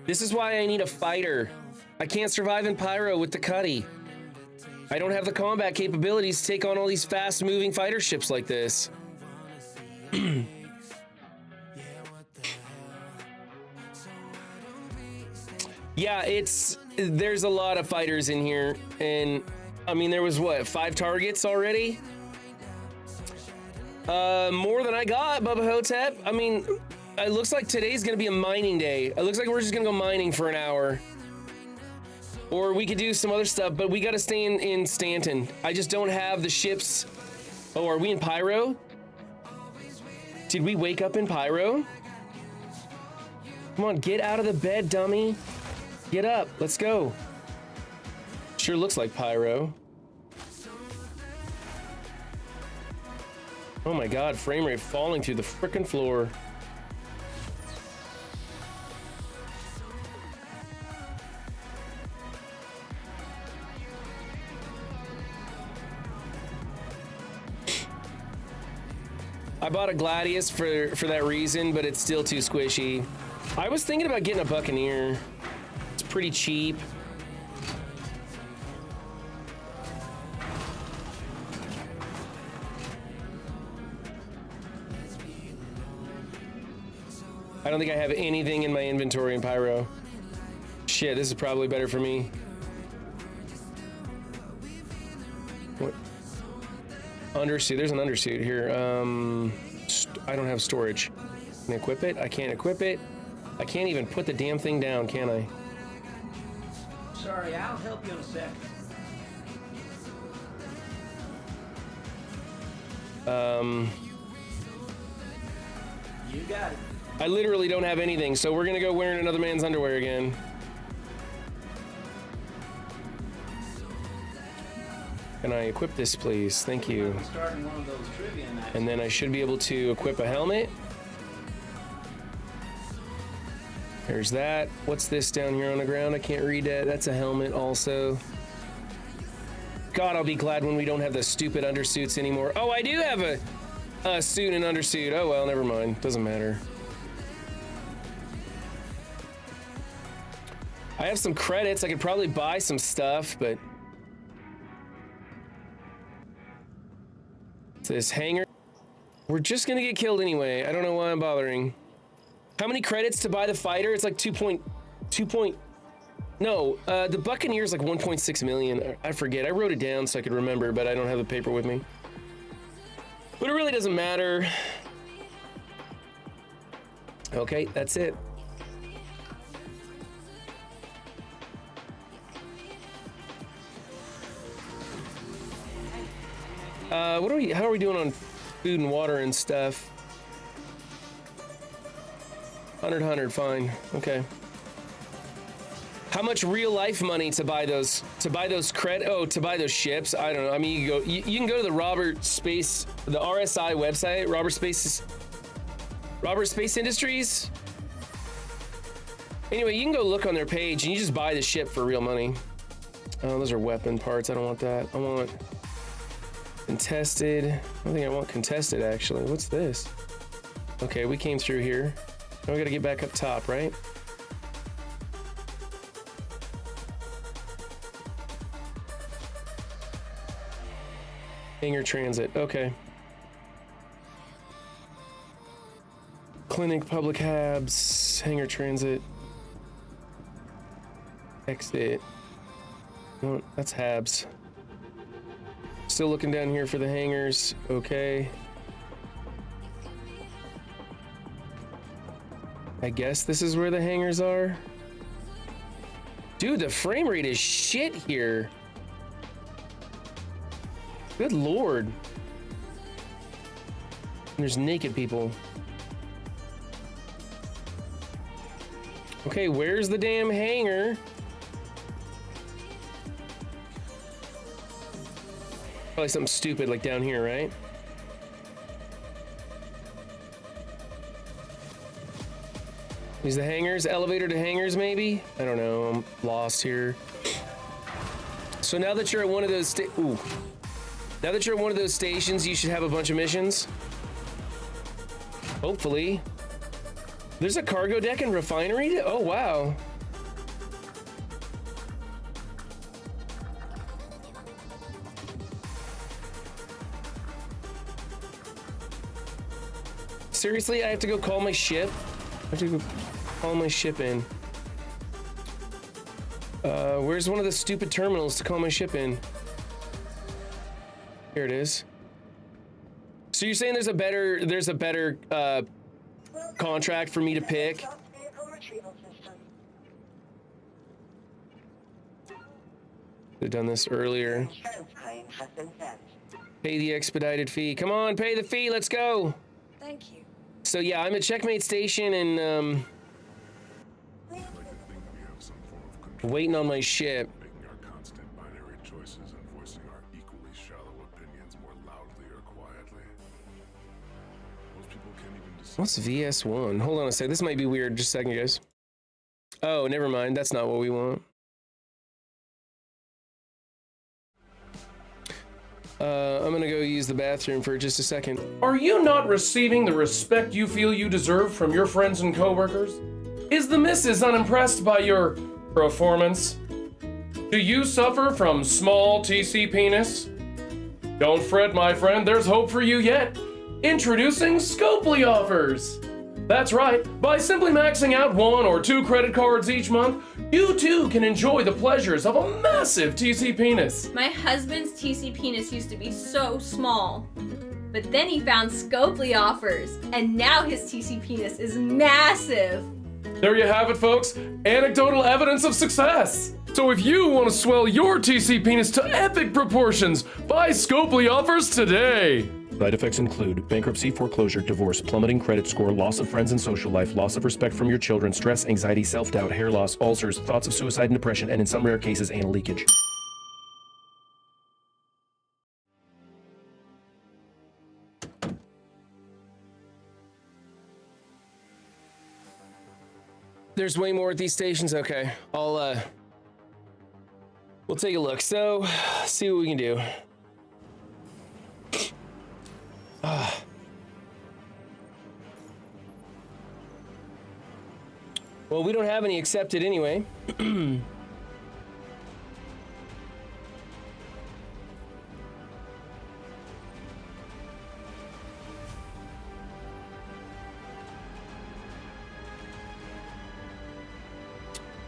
This is why I need a fighter. I can't survive in Pyro with the Cuddy. I don't have the combat capabilities to take on all these fast-moving fighter ships like this. Yeah, there's a lot of fighters in here, and I mean, there was what, 5 targets already? More than I got, Bubba Hotep. I mean, it looks like today's gonna be a mining day. It looks like we're just gonna go mining for an hour. Or we could do some other stuff, but we gotta stay in Stanton. I just don't have the ships. Oh, are we in Pyro? Did we wake up in Pyro? Come on, get out of the bed, dummy. Get up, let's go. Sure looks like Pyro. Oh my God, frame rate falling through the frickin' floor. I bought a Gladius for that reason, but it's still too squishy. I was thinking about getting a Buccaneer. It's pretty cheap. I don't think I have anything in my inventory in Pyro. Shit, this is probably better for me. What? Undersuit, there's an undersuit here. I don't have storage. Can I equip it? I can't equip it. I can't even put the damn thing down, can I? Sorry, I'll help you in a sec. You got it. I literally don't have anything, so we're gonna go wearing another man's underwear again. Can I equip this, please? Thank you. Starting one of those trivia matches. And then I should be able to equip a helmet. There's that. What's this down here on the ground? I can't read that. That's a helmet also. God, I'll be glad when we don't have the stupid undersuits anymore. Oh, I do have a suit and undersuit. Oh, well, never mind. Doesn't matter. I have some credits. I could probably buy some stuff, but... This hangar. We're just gonna get killed anyway. I don't know why I'm bothering. How many credits to buy the fighter? It's like 2.2. No, the Buccaneer's like 1.6 million. I forget. I wrote it down so I could remember, but I don't have the paper with me. But it really doesn't matter. Okay, that's it. How are we doing on food and water and stuff? 100, fine. Okay. How much real life money to buy those credit? Oh, to buy those ships? I don't know. I mean, you can go to the the RSI website, Robert Space Industries. Anyway, you can go look on their page and you just buy the ship for real money. Oh, those are weapon parts. I don't want that. I want contested. I don't think I want contested, actually. What's this? Okay, we came through here. Now we gotta get back up top, right? Hangar transit, okay. Clinic, public habs, hangar transit. Exit. No, that's habs. Still looking down here for the hangars. Okay. I guess this is where the hangars are. Dude, the frame rate is shit here. Good lord. There's naked people. Okay, where's the damn hangar? Probably something stupid like down here, right? These the hangars? Elevator to hangars, maybe? I don't know. I'm lost here. So now that you're at one of those now that you're at one of those stations, you should have a bunch of missions. Hopefully. There's a cargo deck and refinery? Oh, wow. Seriously, I have to go call my ship? I have to go call my ship in. Where's one of the stupid terminals to call my ship in? Here it is. So you're saying there's a better contract for me to pick? Could've done this earlier. Pay the expedited fee. Come on, pay the fee, let's go. Thank you. So yeah, I'm at Checkmate Station and waiting on my ship. Making our constant binary choices and voicing our equally shallow opinions more loudly or quietly. Most people can't even decide. What's VS1? Hold on a sec. This might be weird. Just a second, guys. Oh, never mind. That's not what we want. I'm gonna go use the bathroom for just a second. Are you not receiving the respect you feel you deserve from your friends and coworkers? Is the missus unimpressed by your performance? Do you suffer from small TC penis? Don't fret, my friend, there's hope for you yet. Introducing Scopely offers. That's right, by simply maxing out 1 or 2 credit cards each month, you too can enjoy the pleasures of a massive TC penis. My husband's TC penis used to be so small, but then he found Scopely offers, and now his TC penis is massive. There you have it, folks. Anecdotal evidence of success. So if you want to swell your TC penis to epic proportions, buy Scopely offers today. Side effects include bankruptcy, foreclosure, divorce, plummeting credit score, loss of friends and social life, loss of respect from your children, stress, anxiety, self-doubt, hair loss, ulcers, thoughts of suicide and depression, and in some rare cases, anal leakage. There's way more at these stations. Okay, we'll take a look. So, see what we can do. Well, we don't have any accepted anyway.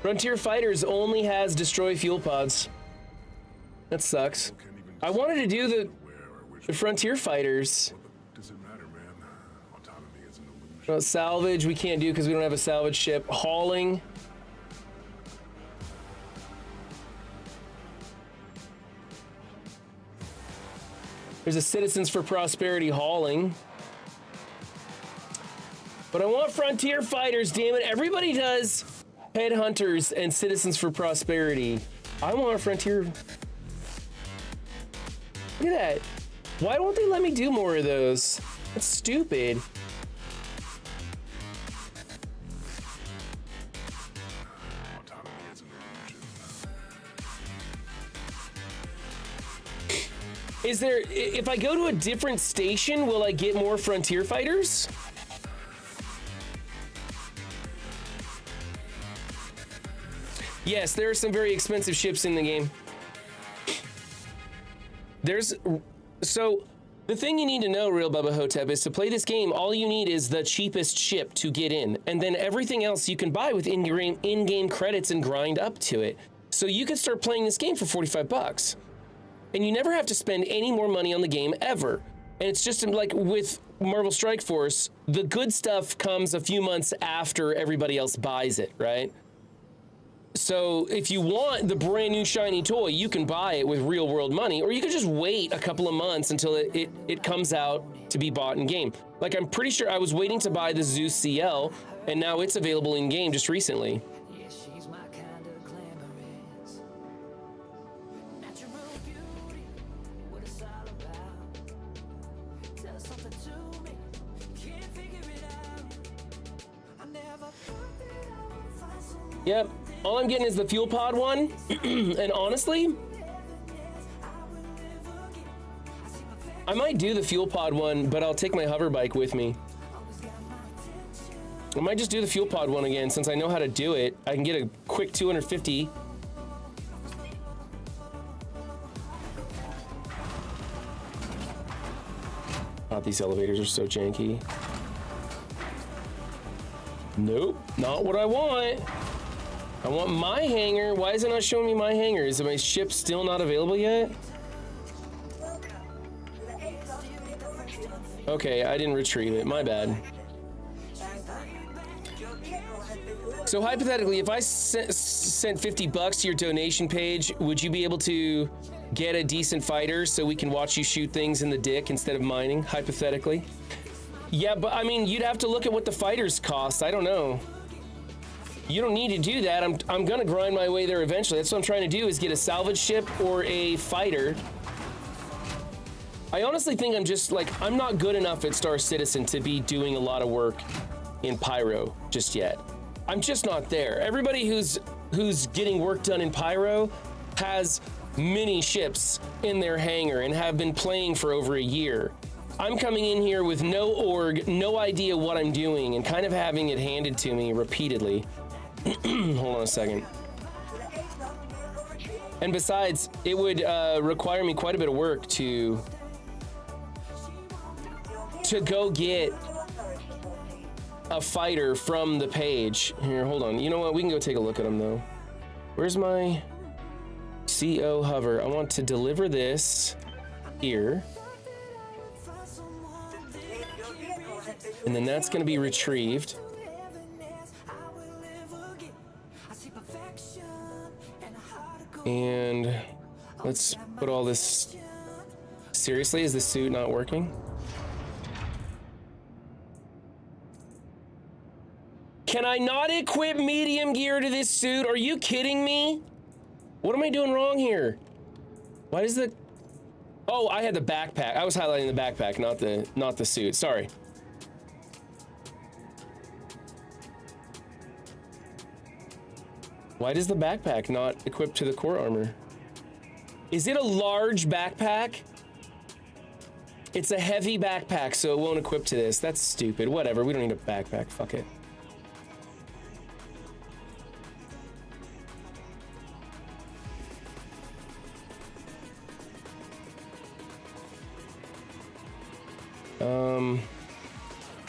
Frontier Fighters only has destroy fuel pods. That sucks. I wanted to do the Frontier Fighters. Does it matter, man? Autonomy is an illusion. Well, salvage we can't do because we don't have a salvage ship. Hauling. There's a Citizens for Prosperity hauling. But I want Frontier Fighters, damn it. Everybody does Headhunters and Citizens for Prosperity. I want Frontier. Look at that. Why won't they let me do more of those? That's stupid. Autonomy is an illusion. Is there, if I go to a different station, will I get more Frontier Fighters? Yes, there are some very expensive ships in the game. So the thing you need to know, Real Bubba Hotep, is to play this game, all you need is the cheapest ship to get in, and then everything else you can buy with in-game credits and grind up to it. So you can start playing this game for 45 bucks. And you never have to spend any more money on the game ever. And it's just like with Marvel Strike Force, the good stuff comes a few months after everybody else buys it, right? So if you want the brand new shiny toy, you can buy it with real world money, or you can just wait a couple of months until it comes out to be bought in game. Like, I'm pretty sure I was waiting to buy the Zeus CL, and now it's available in game just recently. Yep, all I'm getting is the fuel pod one, and honestly, I might do the fuel pod one, but I'll take my hover bike with me. I might just do the fuel pod one again, since I know how to do it. I can get a quick 250. God, these elevators are so janky. Nope, not what I want. I want my hangar. Why is it not showing me my hangar? Is my ship still not available yet? Okay, I didn't retrieve it. My bad. So hypothetically, if I sent 50 bucks to your donation page, would you be able to get a decent fighter so we can watch you shoot things in the dick instead of mining, hypothetically? Yeah, but I mean, you'd have to look at what the fighters cost. I don't know. You don't need to do that. I'm gonna grind my way there eventually. That's what I'm trying to do, is get a salvage ship or a fighter. I honestly think I'm not good enough at Star Citizen to be doing a lot of work in Pyro just yet. I'm just not there. Everybody who's getting work done in Pyro has mini ships in their hangar and have been playing for over a year. I'm coming in here with no org, no idea what I'm doing, and kind of having it handed to me repeatedly. Hold on a second. And besides, it would require me quite a bit of work to go get a fighter from the page. Here, hold on. You know what? We can go take a look at them though. Where's my CO hover? I want to deliver this here. And then that's going to be retrieved. And let's put all this. Seriously, is the suit not working? Can I not equip medium gear to this suit? Are you kidding me? What am I doing wrong here? Why is the... Oh, I had the backpack. I was highlighting the backpack, not the suit. Sorry. Why does the backpack not equip to the core armor? Is it a large backpack? It's a heavy backpack, so it won't equip to this. That's stupid. Whatever, we don't need a backpack. Fuck it.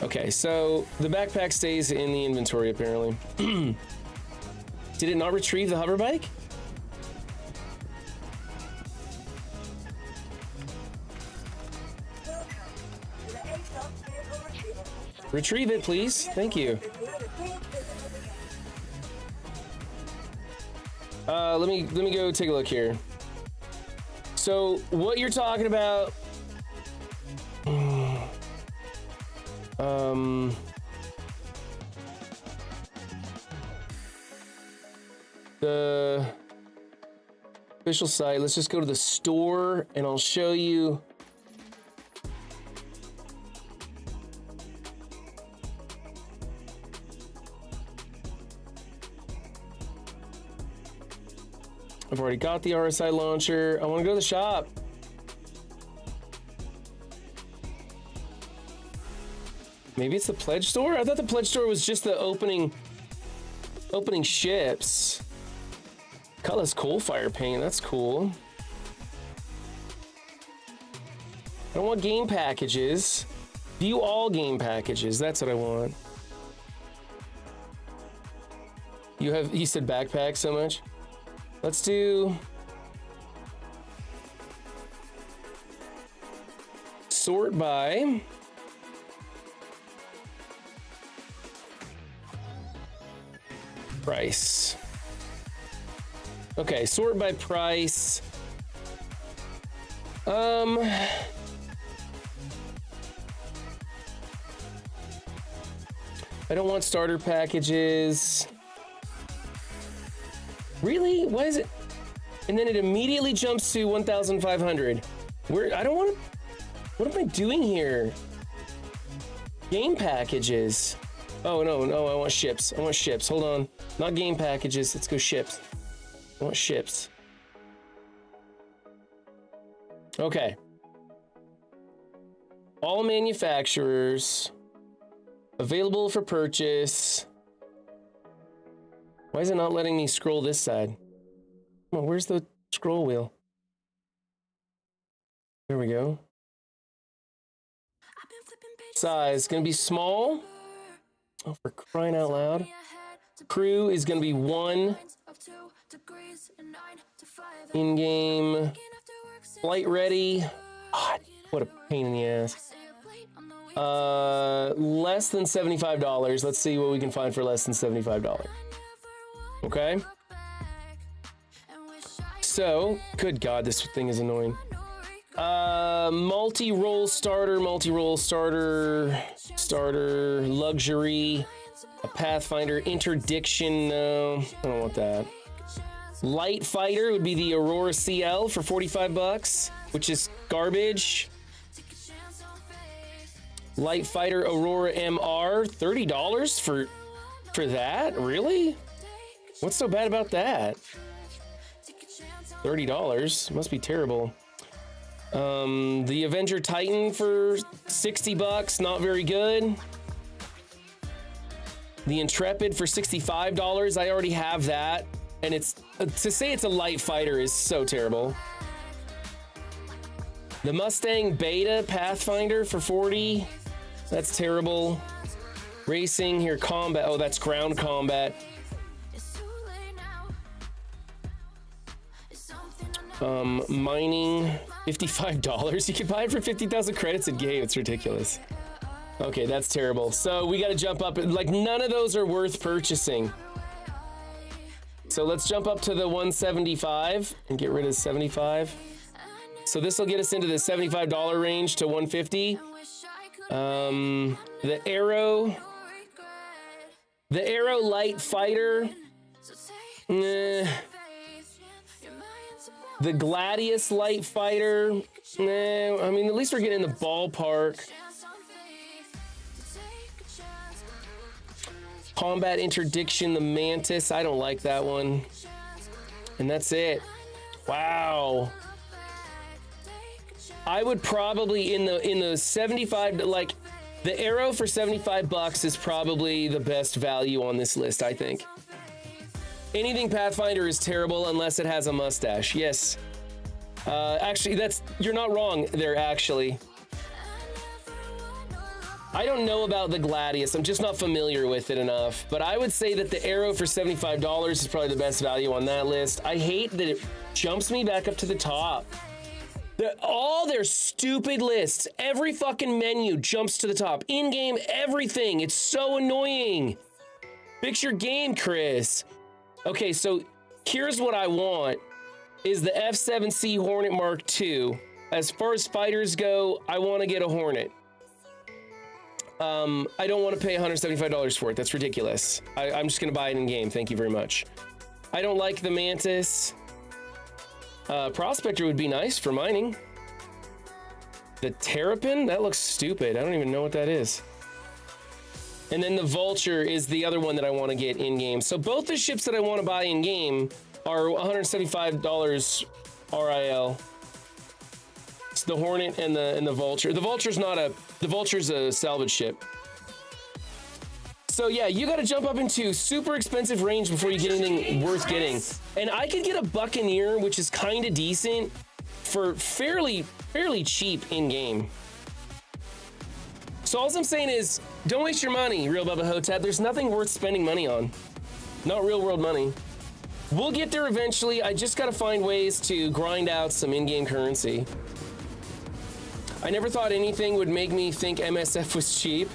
Okay, so the backpack stays in the inventory apparently. Did it not retrieve the hover bike? Retrieve it, please. Thank you. Let me go take a look here. So what you're talking about? The official site. Let's just go to the store and I'll show you. I've already got the RSI launcher. I want to go to the shop. Maybe it's the pledge store? I thought the pledge store was just the opening ships. Cutlass coal fire paint, that's cool. I don't want game packages. View all game packages, that's what I want. You said backpack so much? Let's do sort by price. Okay, sort by price. I don't want starter packages. Really? Why is it? And then it immediately jumps to 1,500. Where? I don't want to. What am I doing here? Game packages. Oh, no, I want ships. I want ships. Hold on. Not game packages. Let's go ships. I want ships. Okay. All manufacturers. Available for purchase. Why is it not letting me scroll this side? Oh, where's the scroll wheel? There we go. Size gonna be small. Oh, for crying out loud. Crew is gonna be 1. In-game. Flight ready. God, what a pain in the ass. Less than $75. Let's see what we can find for less than $75. Okay. So, good God, this thing is annoying. Multi-role starter, luxury, a Pathfinder, interdiction, no, I don't want that. Light fighter would be the Aurora CL for $45, which is garbage. Light fighter Aurora MR, $30 for that? Really? What's so bad about that? $30 must be terrible. The Avenger Titan for $60, not very good. The Intrepid for $65, I already have that, and it's to say it's a light fighter is so terrible. The Mustang Beta Pathfinder for $40, that's terrible. Racing here, combat, oh, that's ground combat. Mining, $55. You can buy it for 50,000 credits in game. It's ridiculous. Okay, that's terrible. So we got to jump up. Like, none of those are worth purchasing. So let's jump up to the 175 and get rid of 75. So this will get us into the $75 range to 150. The Arrow Light Fighter. The Gladius Light Fighter, I mean, at least we're getting in the ballpark. Combat Interdiction, the Mantis, I don't like that one. And that's it. Wow. I would probably in the 75, like the Arrow for $75 is probably the best value on this list, I think. Anything Pathfinder is terrible unless it has a mustache. Yes. Actually, you're not wrong there, actually. I don't know about the Gladius. I'm just not familiar with it enough. But I would say that the Arrow for $75 is probably the best value on that list. I hate that it jumps me back up to the top. All their stupid lists, every fucking menu jumps to the top. In-game, everything. It's so annoying. Fix your game, Chris. Okay, so here's what I want, is the F7C Hornet Mark II. As far as fighters go, I want to get a Hornet. I don't want to pay $175 for it. That's ridiculous. I'm just going to buy it in game. Thank you very much. I don't like the Mantis. Prospector would be nice for mining. The Terrapin? That looks stupid. I don't even know what that is. And then the Vulture is the other one that I want to get in-game. So both the ships that I want to buy in-game are $175 RIL. It's the Hornet and the Vulture. The Vulture's a salvage ship. So yeah, you got to jump up into super expensive range before you get anything worth getting. And I could get a Buccaneer, which is kind of decent, for fairly cheap in-game. So all I'm saying is, don't waste your money, Real Bubba Hotep. There's nothing worth spending money on. Not real world money. We'll get there eventually. I just gotta find ways to grind out some in-game currency. I never thought anything would make me think MSF was cheap.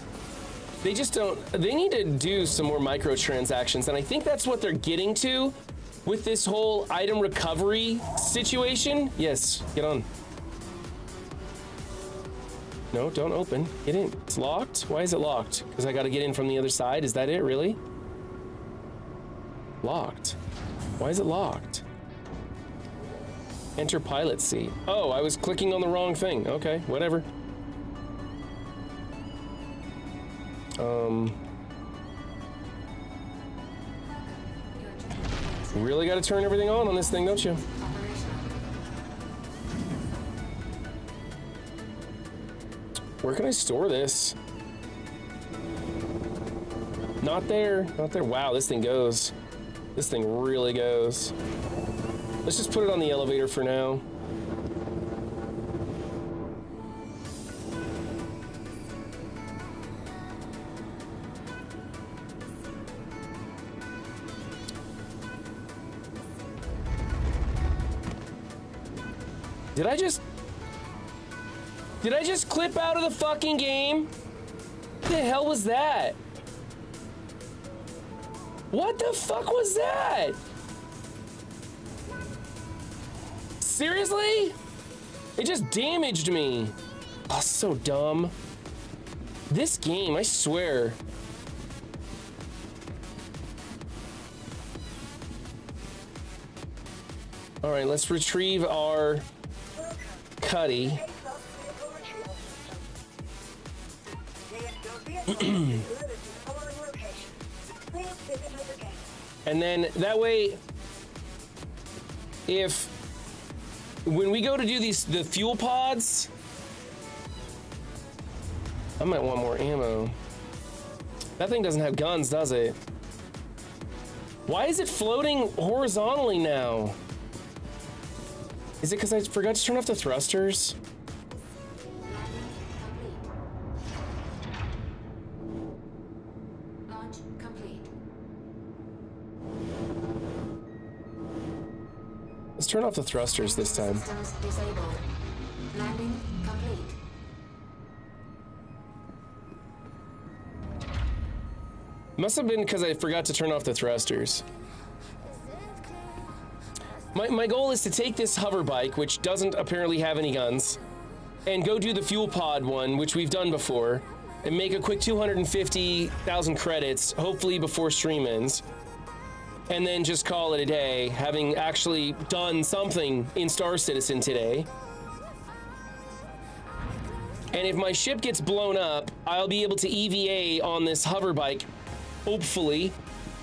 They just don't, they need to do some more microtransactions, and I think that's what they're getting to with this whole item recovery situation. Yes, get on. No, don't open. Get in. It's locked? Why is it locked? Because I gotta get in from the other side? Is that it, really? Locked. Why is it locked? Enter pilot seat. Oh, I was clicking on the wrong thing. Okay, whatever. Really gotta turn everything on this thing, don't you? Where can I store this? Not there, not there. Wow, this thing goes. This thing really goes. Let's just put it on the elevator for now. Did I just clip out of the fucking game? What the hell was that? What the fuck was that? Seriously? It just damaged me. Oh, so dumb. This game, I swear. All right, let's retrieve our Cuddy. And then that way, when we go to do the fuel pods, I might want more ammo. That thing doesn't have guns, does it? Why is it floating horizontally now? Is it because I forgot to turn off the thrusters? Launch complete. Let's turn off the thrusters this time. Systems disabled. Landing complete. Must have been because I forgot to turn off the thrusters. My goal is to take this hover bike, which doesn't apparently have any guns, and go do the fuel pod one, which we've done before, and make a quick 250,000 credits, hopefully before stream ends, and then just call it a day, having actually done something in Star Citizen today. And if my ship gets blown up, I'll be able to EVA on this hover bike, hopefully.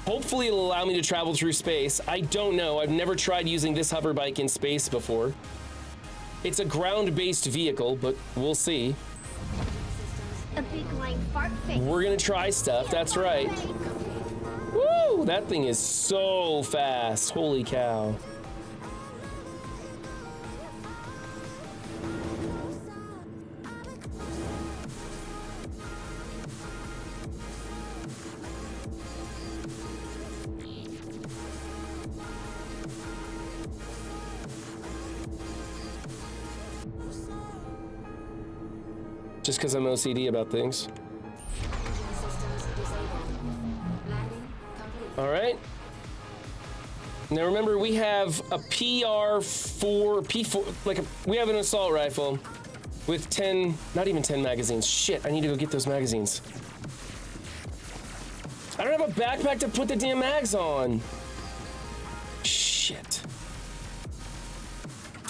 Hopefully it'll allow me to travel through space. I don't know. I've never tried using this hover bike in space before. It's a ground-based vehicle, but we'll see. A big lying fart face. We're gonna try stuff, that's right. Woo! That thing is so fast. Holy cow. Just because I'm OCD about things. All right. Now remember, we have a P4, we have an assault rifle with 10, not even 10 magazines. Shit, I need to go get those magazines. I don't have a backpack to put the damn mags on. Shit.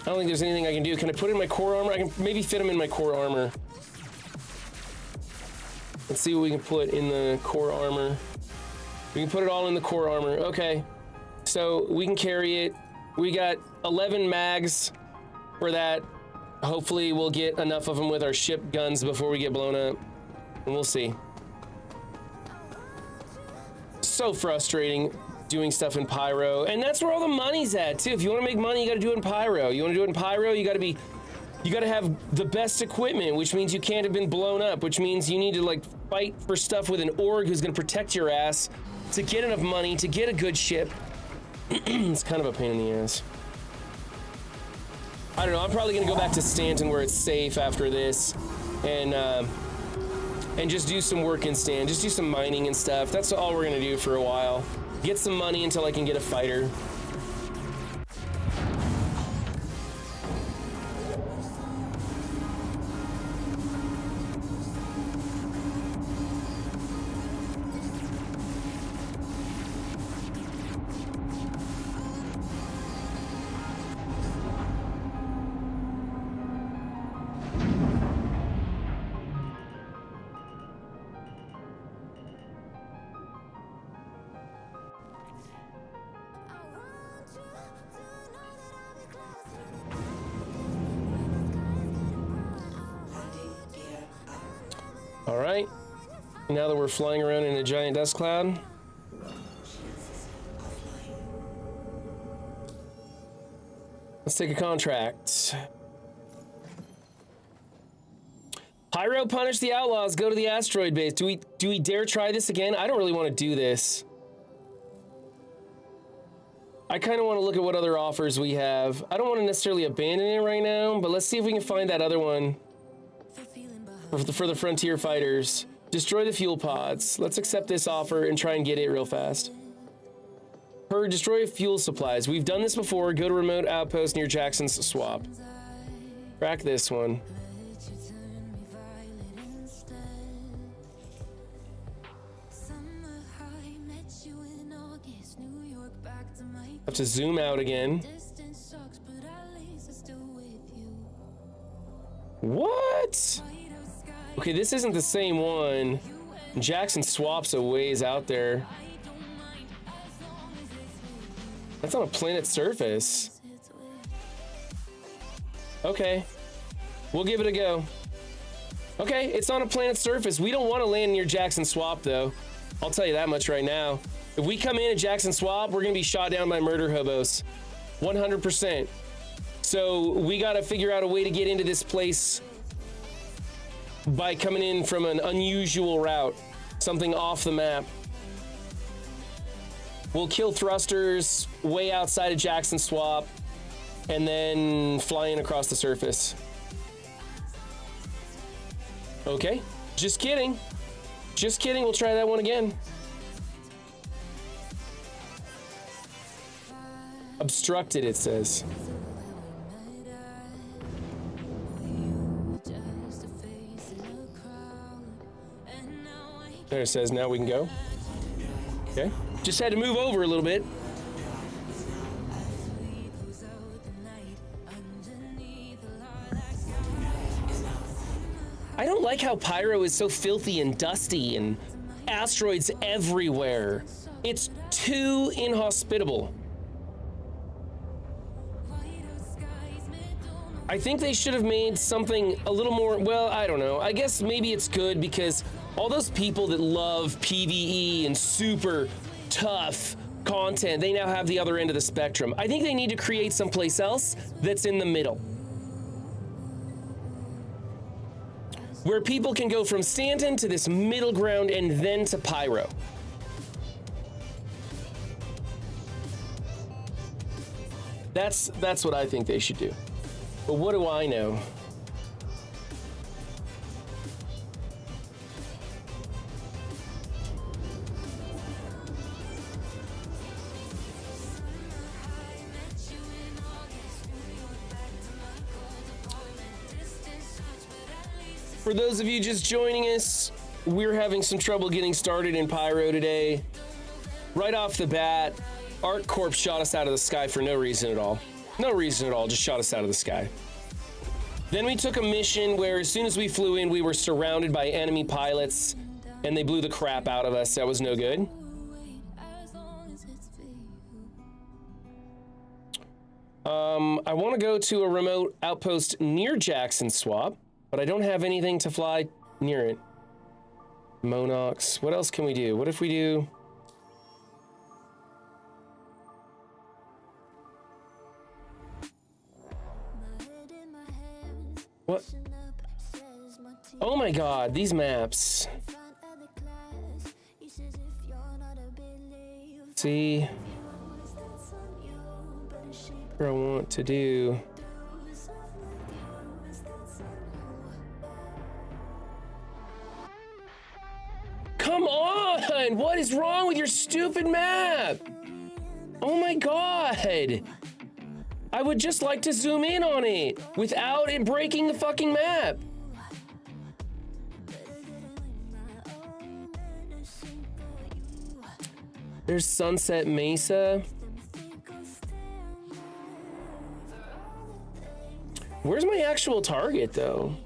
I don't think there's anything I can do. Can I put it in my core armor? I can maybe fit them in my core armor. Let's see what we can put in the core armor. We can put it all in the core armor. Okay. So we can carry it. We got 11 mags for that. Hopefully we'll get enough of them with our ship guns before we get blown up. And we'll see. So frustrating doing stuff in Pyro. And that's where all the money's at too. If you want to make money, you got to do it in Pyro. You want to do it in Pyro, you got to have the best equipment, which means you can't have been blown up, which means you need to like fight for stuff with an org who's gonna protect your ass to get enough money to get a good ship. It's kind of a pain in the ass. I don't know, I'm probably gonna go back to Stanton where it's safe after this and just do some work in Stanton, just do some mining and stuff. That's all we're gonna do for a while. Get some money until I can get a fighter. All right. Now that we're flying around in a giant dust cloud. Let's take a contract. Pyro, punish the outlaws. Go to the asteroid base. Do we dare try this again? I don't really want to do this. I kind of want to look at what other offers we have. I don't want to necessarily abandon it right now, but let's see if we can find that other one for the frontier fighters. Destroy the fuel pods. Let's accept this offer and try and get it real fast. Destroy fuel supplies. We've done this before. Go to remote outpost near Jackson's swap. Crack this one. Have to zoom out again. What? Okay, this isn't the same one. Jackson swaps a ways out there. That's on a planet's surface. Okay, we'll give it a go. Okay, it's on a planet's surface. We don't want to land near Jackson Swap, though. I'll tell you that much right now. If we come in at Jackson Swap, we're gonna be shot down by murder hobos. 100%. So we gotta figure out a way to get into this place by coming in from an unusual route. Something off the map. We'll kill thrusters way outside of Jackson Swap and then fly in across the surface. Okay, just kidding. Just kidding, we'll try that one again. Obstructed, it says. There it says, now we can go. Okay, just had to move over a little bit. I don't like how Pyro is so filthy and dusty and asteroids everywhere. It's too inhospitable. I think they should have made something a little more, well, I don't know. I guess maybe it's good because all those people that love PvE and super tough content, they now have the other end of the spectrum. I think they need to create someplace else that's in the middle, where people can go from Stanton to this middle ground and then to Pyro. That's what I think they should do. But what do I know? For those of you just joining us, we're having some trouble getting started in Pyro today. Right off the bat, ArcCorp shot us out of the sky for no reason at all. No reason at all, just shot us out of the sky. Then we took a mission where as soon as we flew in, we were surrounded by enemy pilots and they blew the crap out of us. That was no good. I want to go to a remote outpost near Jackson Swap, but I don't have anything to fly near it. Monox, what else can we do? What if we do... What? Oh my god, these maps. See what I want to do. Come on! What is wrong with your stupid map? Oh my god! I would just like to zoom in on it without it breaking the fucking map. There's Sunset Mesa. Where's my actual target, though?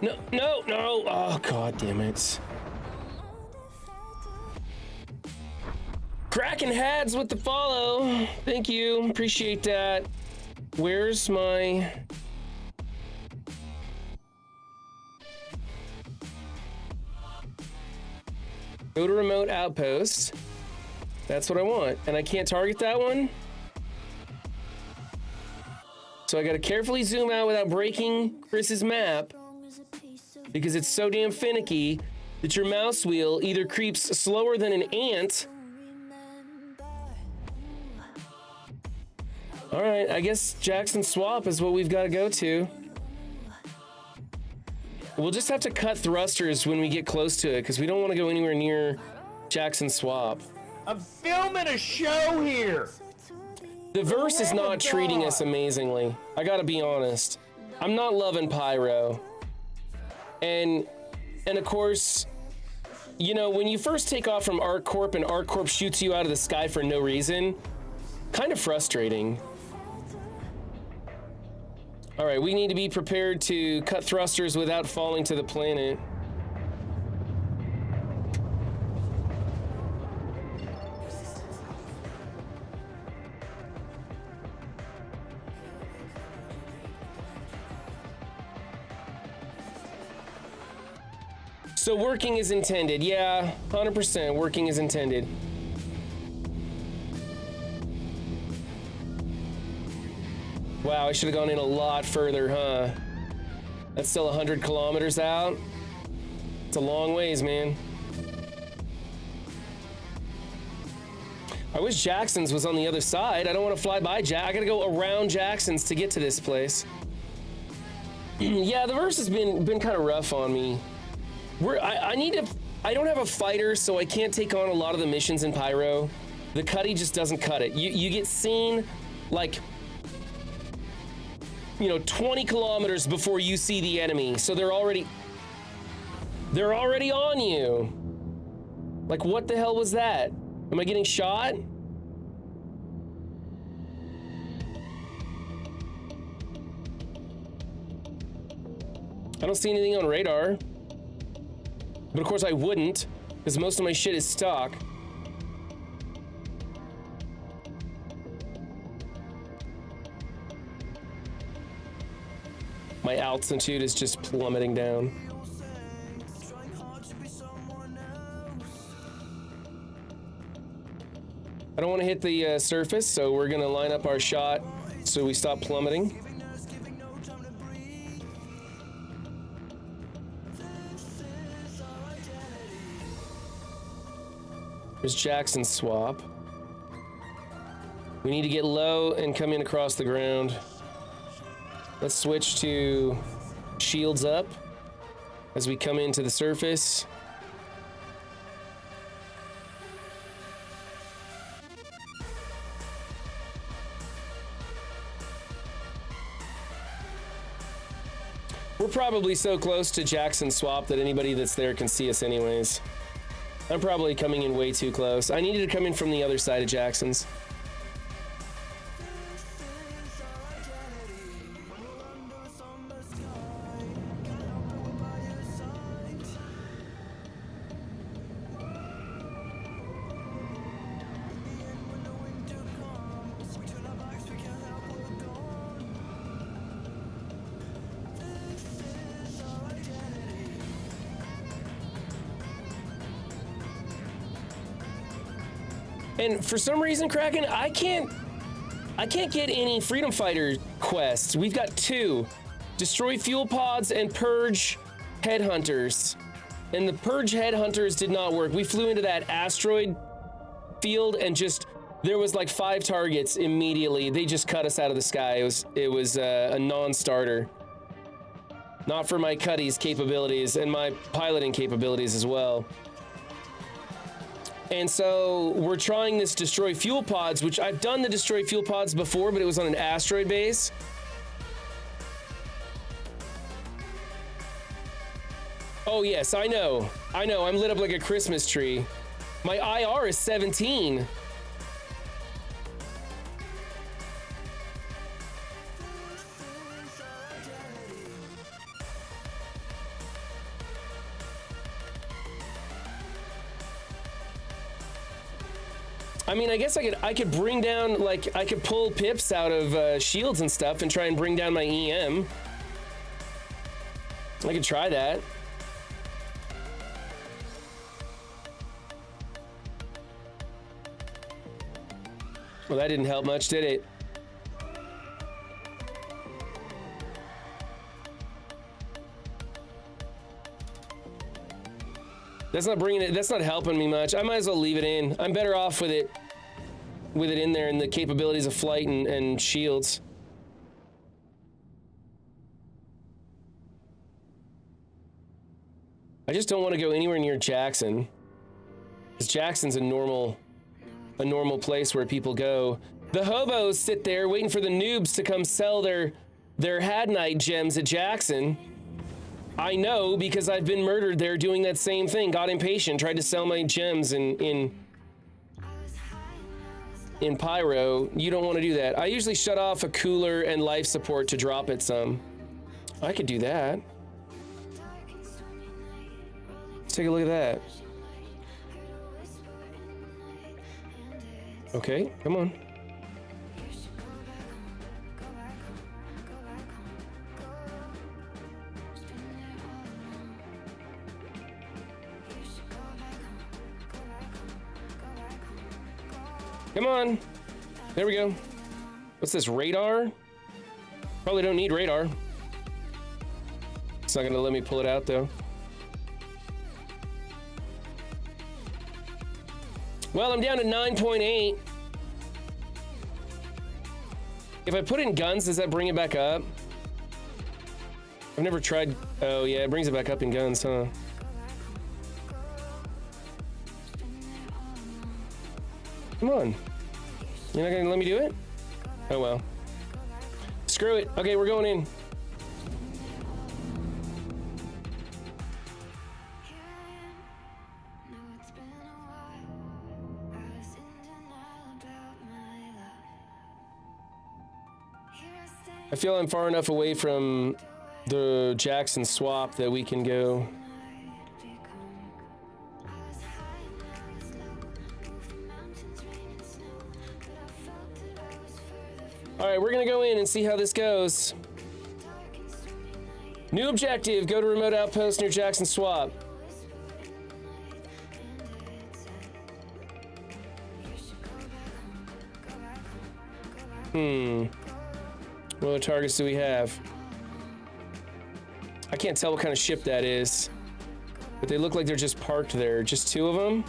No, no, no. Oh, god damn it. Kraken Hads with the follow. Thank you. Appreciate that. Where's my... Go to remote outpost. That's what I want. And I can't target that one. So I gotta carefully zoom out without breaking Chris's map, because it's so damn finicky that your mouse wheel either creeps slower than an ant. All right, I guess Jackson Swap is what we've got to go to. We'll just have to cut thrusters when we get close to it, because we don't want to go anywhere near Jackson Swap. I'm filming a show here. The verse is not treating us amazingly. I gotta be honest. I'm not loving Pyro. And of course, you know, when you first take off from ArcCorp and ArcCorp shoots you out of the sky for no reason, kind of frustrating. All right, we need to be prepared to cut thrusters without falling to the planet. So working as intended. Yeah, 100% working as intended. Wow, I should have gone in a lot further, huh? That's still 100 kilometers out. It's a long ways, man. I wish Jackson's was on the other side. I don't want to fly by I gotta go around Jackson's to get to this place. Yeah, the verse has been kind of rough on me. I don't have a fighter, so I can't take on a lot of the missions in Pyro. The cutty just doesn't cut it. You get seen like, you know, 20 kilometers before you see the enemy. So they're already on you. Like, what the hell was that? Am I getting shot? I don't see anything on radar. But of course I wouldn't, because most of my shit is stock. My altitude is just plummeting down. I don't want to hit the surface, so we're gonna line up our shot so we stop plummeting. There's Jackson Swap. We need to get low and come in across the ground. Let's switch to shields up as we come into the surface. We're probably so close to Jackson Swap that anybody that's there can see us anyways. I'm probably coming in way too close. I needed to come in from the other side of Jackson's. And for some reason, Kraken, I can't get any Freedom Fighter quests. We've got 2. Destroy fuel pods and purge headhunters. And the purge headhunters did not work. We flew into that asteroid field and just, there was like 5 targets immediately. They just cut us out of the sky. It was a non-starter. Not for my cutty's capabilities and my piloting capabilities as well. And so we're trying this destroy fuel pods, which I've done the destroy fuel pods before, but it was on an asteroid base. Oh yes, I know. I'm lit up like a Christmas tree. My IR is 17. I mean, I guess I could bring down, like, I could pull pips out of shields and stuff and try and bring down my EM. I could try that. Well, that didn't help much, did it? That's not bringing it, that's not helping me much. I might as well leave it in. I'm better off with it in there and the capabilities of flight and shields. I just don't want to go anywhere near Jackson. Because Jackson's a normal place where people go. The hobos sit there waiting for the noobs to come sell their Hadnite gems at Jackson. I know because I've been murdered there doing that same thing. Got impatient, tried to sell my gems in Pyro. You don't want to do that. I usually shut off a cooler and life support to drop it some. I could do that. Let's take a look at that. Okay, come on. Come on. There we go. What's this, radar? Probably don't need radar. It's not gonna let me pull it out though. Well, I'm down to 9.8. If I put in guns, does that bring it back up? I've never tried. Oh yeah, it brings it back up in guns, huh? Come on. You're not gonna let me do it? Oh well. Screw it. Okay, we're going in. I feel I'm far enough away from the Jackson swap that we can go. All right, we're gonna go in and see how this goes. New objective, go to remote outpost near Jackson swap. What other targets do we have? I can't tell what kind of ship that is, but they look like they're just parked there. Just two of them?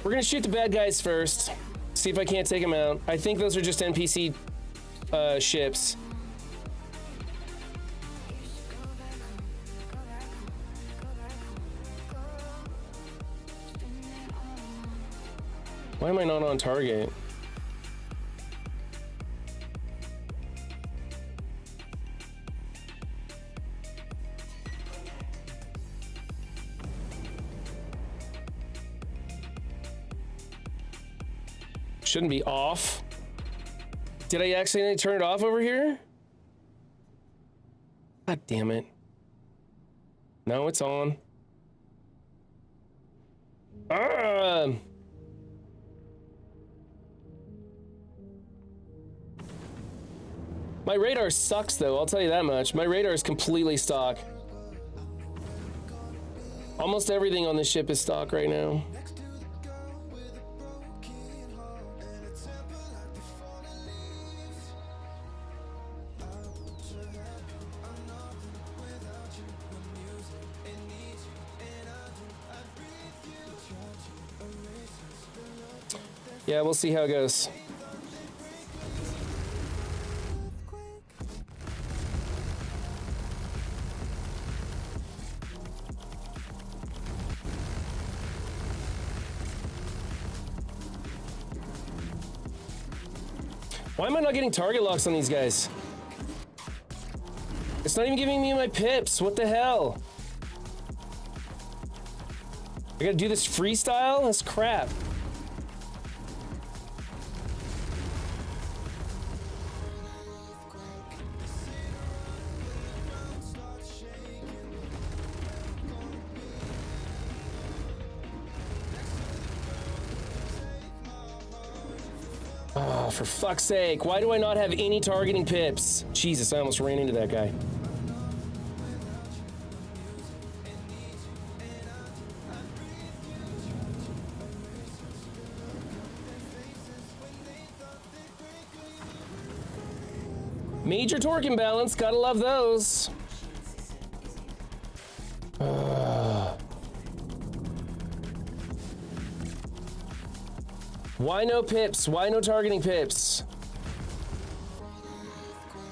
We're gonna shoot the bad guys first. See if I can't take them out. I think those are just NPC ships. Why am I not on target? Shouldn't be off. Did I accidentally turn it off over here? God damn it. No, it's on. My radar sucks though, I'll tell you that much. My radar is completely stock. Almost everything on this ship is stock right now. Yeah, we'll see how it goes. Why am I not getting target locks on these guys? It's not even giving me my pips. What the hell? I gotta do this freestyle? That's crap. Oh, for fuck's sake. Why do I not have any targeting pips? Jesus, I almost ran into that guy. Major torque imbalance, gotta love those. Why no pips? Why no targeting pips?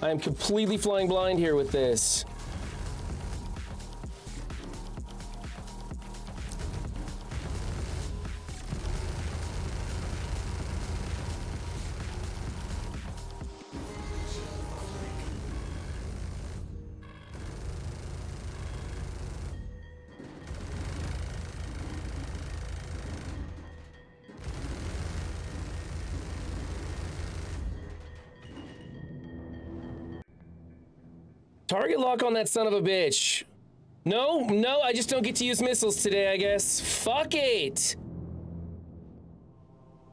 I am completely flying blind here with this. Target lock on that son of a bitch. No, I just don't get to use missiles today, I guess. Fuck it.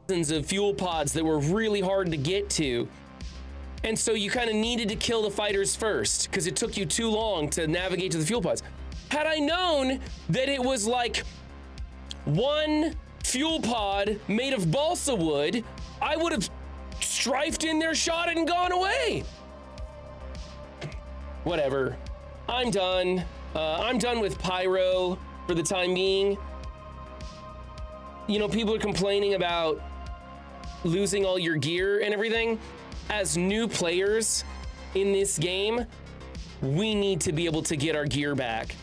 Thousands of fuel pods that were really hard to get to. And so you kind of needed to kill the fighters first because it took you too long to navigate to the fuel pods. Had I known that it was like one fuel pod made of balsa wood, I would have strifed in there, shot it, and gone away. Whatever. I'm done. I'm done with Pyro for the time being. You know, people are complaining about losing all your gear and everything. As new players in this game, we need to be able to get our gear back.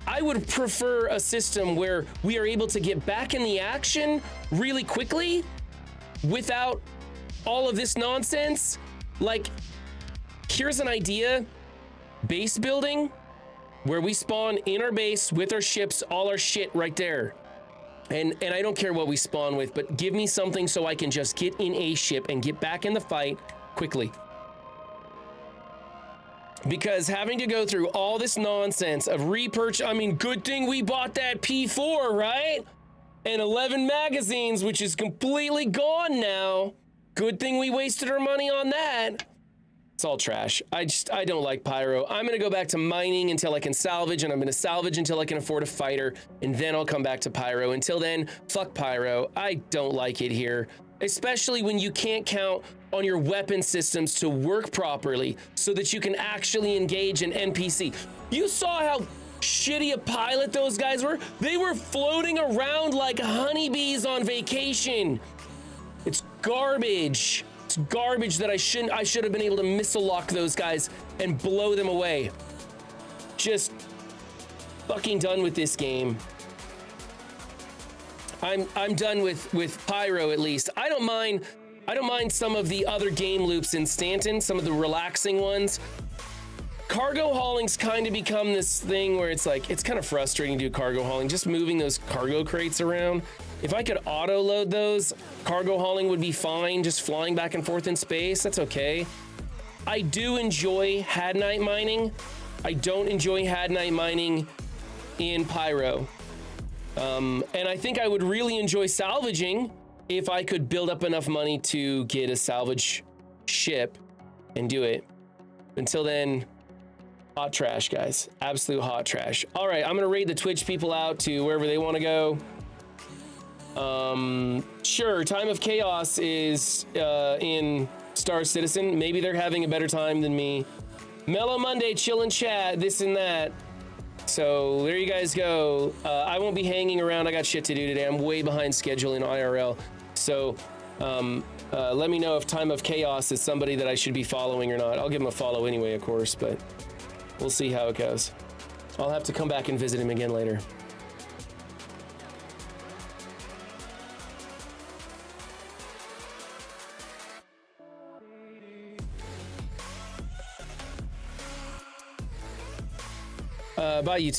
I would prefer a system where we are able to get back in the action really quickly without all of this nonsense. Like, here's an idea. Base building, where we spawn in our base with our ships, all our shit right there. And I don't care what we spawn with, but give me something so I can just get in a ship and get back in the fight quickly. Because having to go through all this nonsense of repurchase, I mean, good thing we bought that P4, right? And 11 magazines, which is completely gone now. Good thing we wasted our money on that. It's all trash. I don't like Pyro. I'm gonna go back to mining until I can salvage, and I'm gonna salvage until I can afford a fighter, and then I'll come back to Pyro. Until then, fuck Pyro. I don't like it here, especially when you can't count on your weapon systems to work properly so that you can actually engage an NPC. You saw how shitty a pilot those guys were? They were floating around like honeybees on vacation. It's garbage. Garbage that I should have been able to missile lock those guys and blow them away. Just fucking done with this game. I'm done with Pyro, at least. I don't mind some of the other game loops in Stanton, some of the relaxing ones. Cargo hauling's kind of become this thing where it's like, it's kind of frustrating to do cargo hauling, just moving those cargo crates around. If I could auto load those, cargo hauling would be fine, just flying back and forth in space, that's okay. I do enjoy Hadnite mining. I don't enjoy Hadnite mining in Pyro. And I think I would really enjoy salvaging if I could build up enough money to get a salvage ship and do it. Until then, hot trash, guys. Absolute hot trash. All right, I'm gonna raid the Twitch people out to wherever they wanna go. Sure, Time of Chaos is in Star Citizen. Maybe they're having a better time than me. Mellow Monday, chill and chat, this and that. So there you guys go. I won't be hanging around. I got shit to do today. I'm way behind schedule in IRL. So let me know if Time of Chaos is somebody that I should be following or not. I'll give him a follow anyway, of course, but we'll see how it goes. I'll have to come back and visit him again later. Bye, YouTube.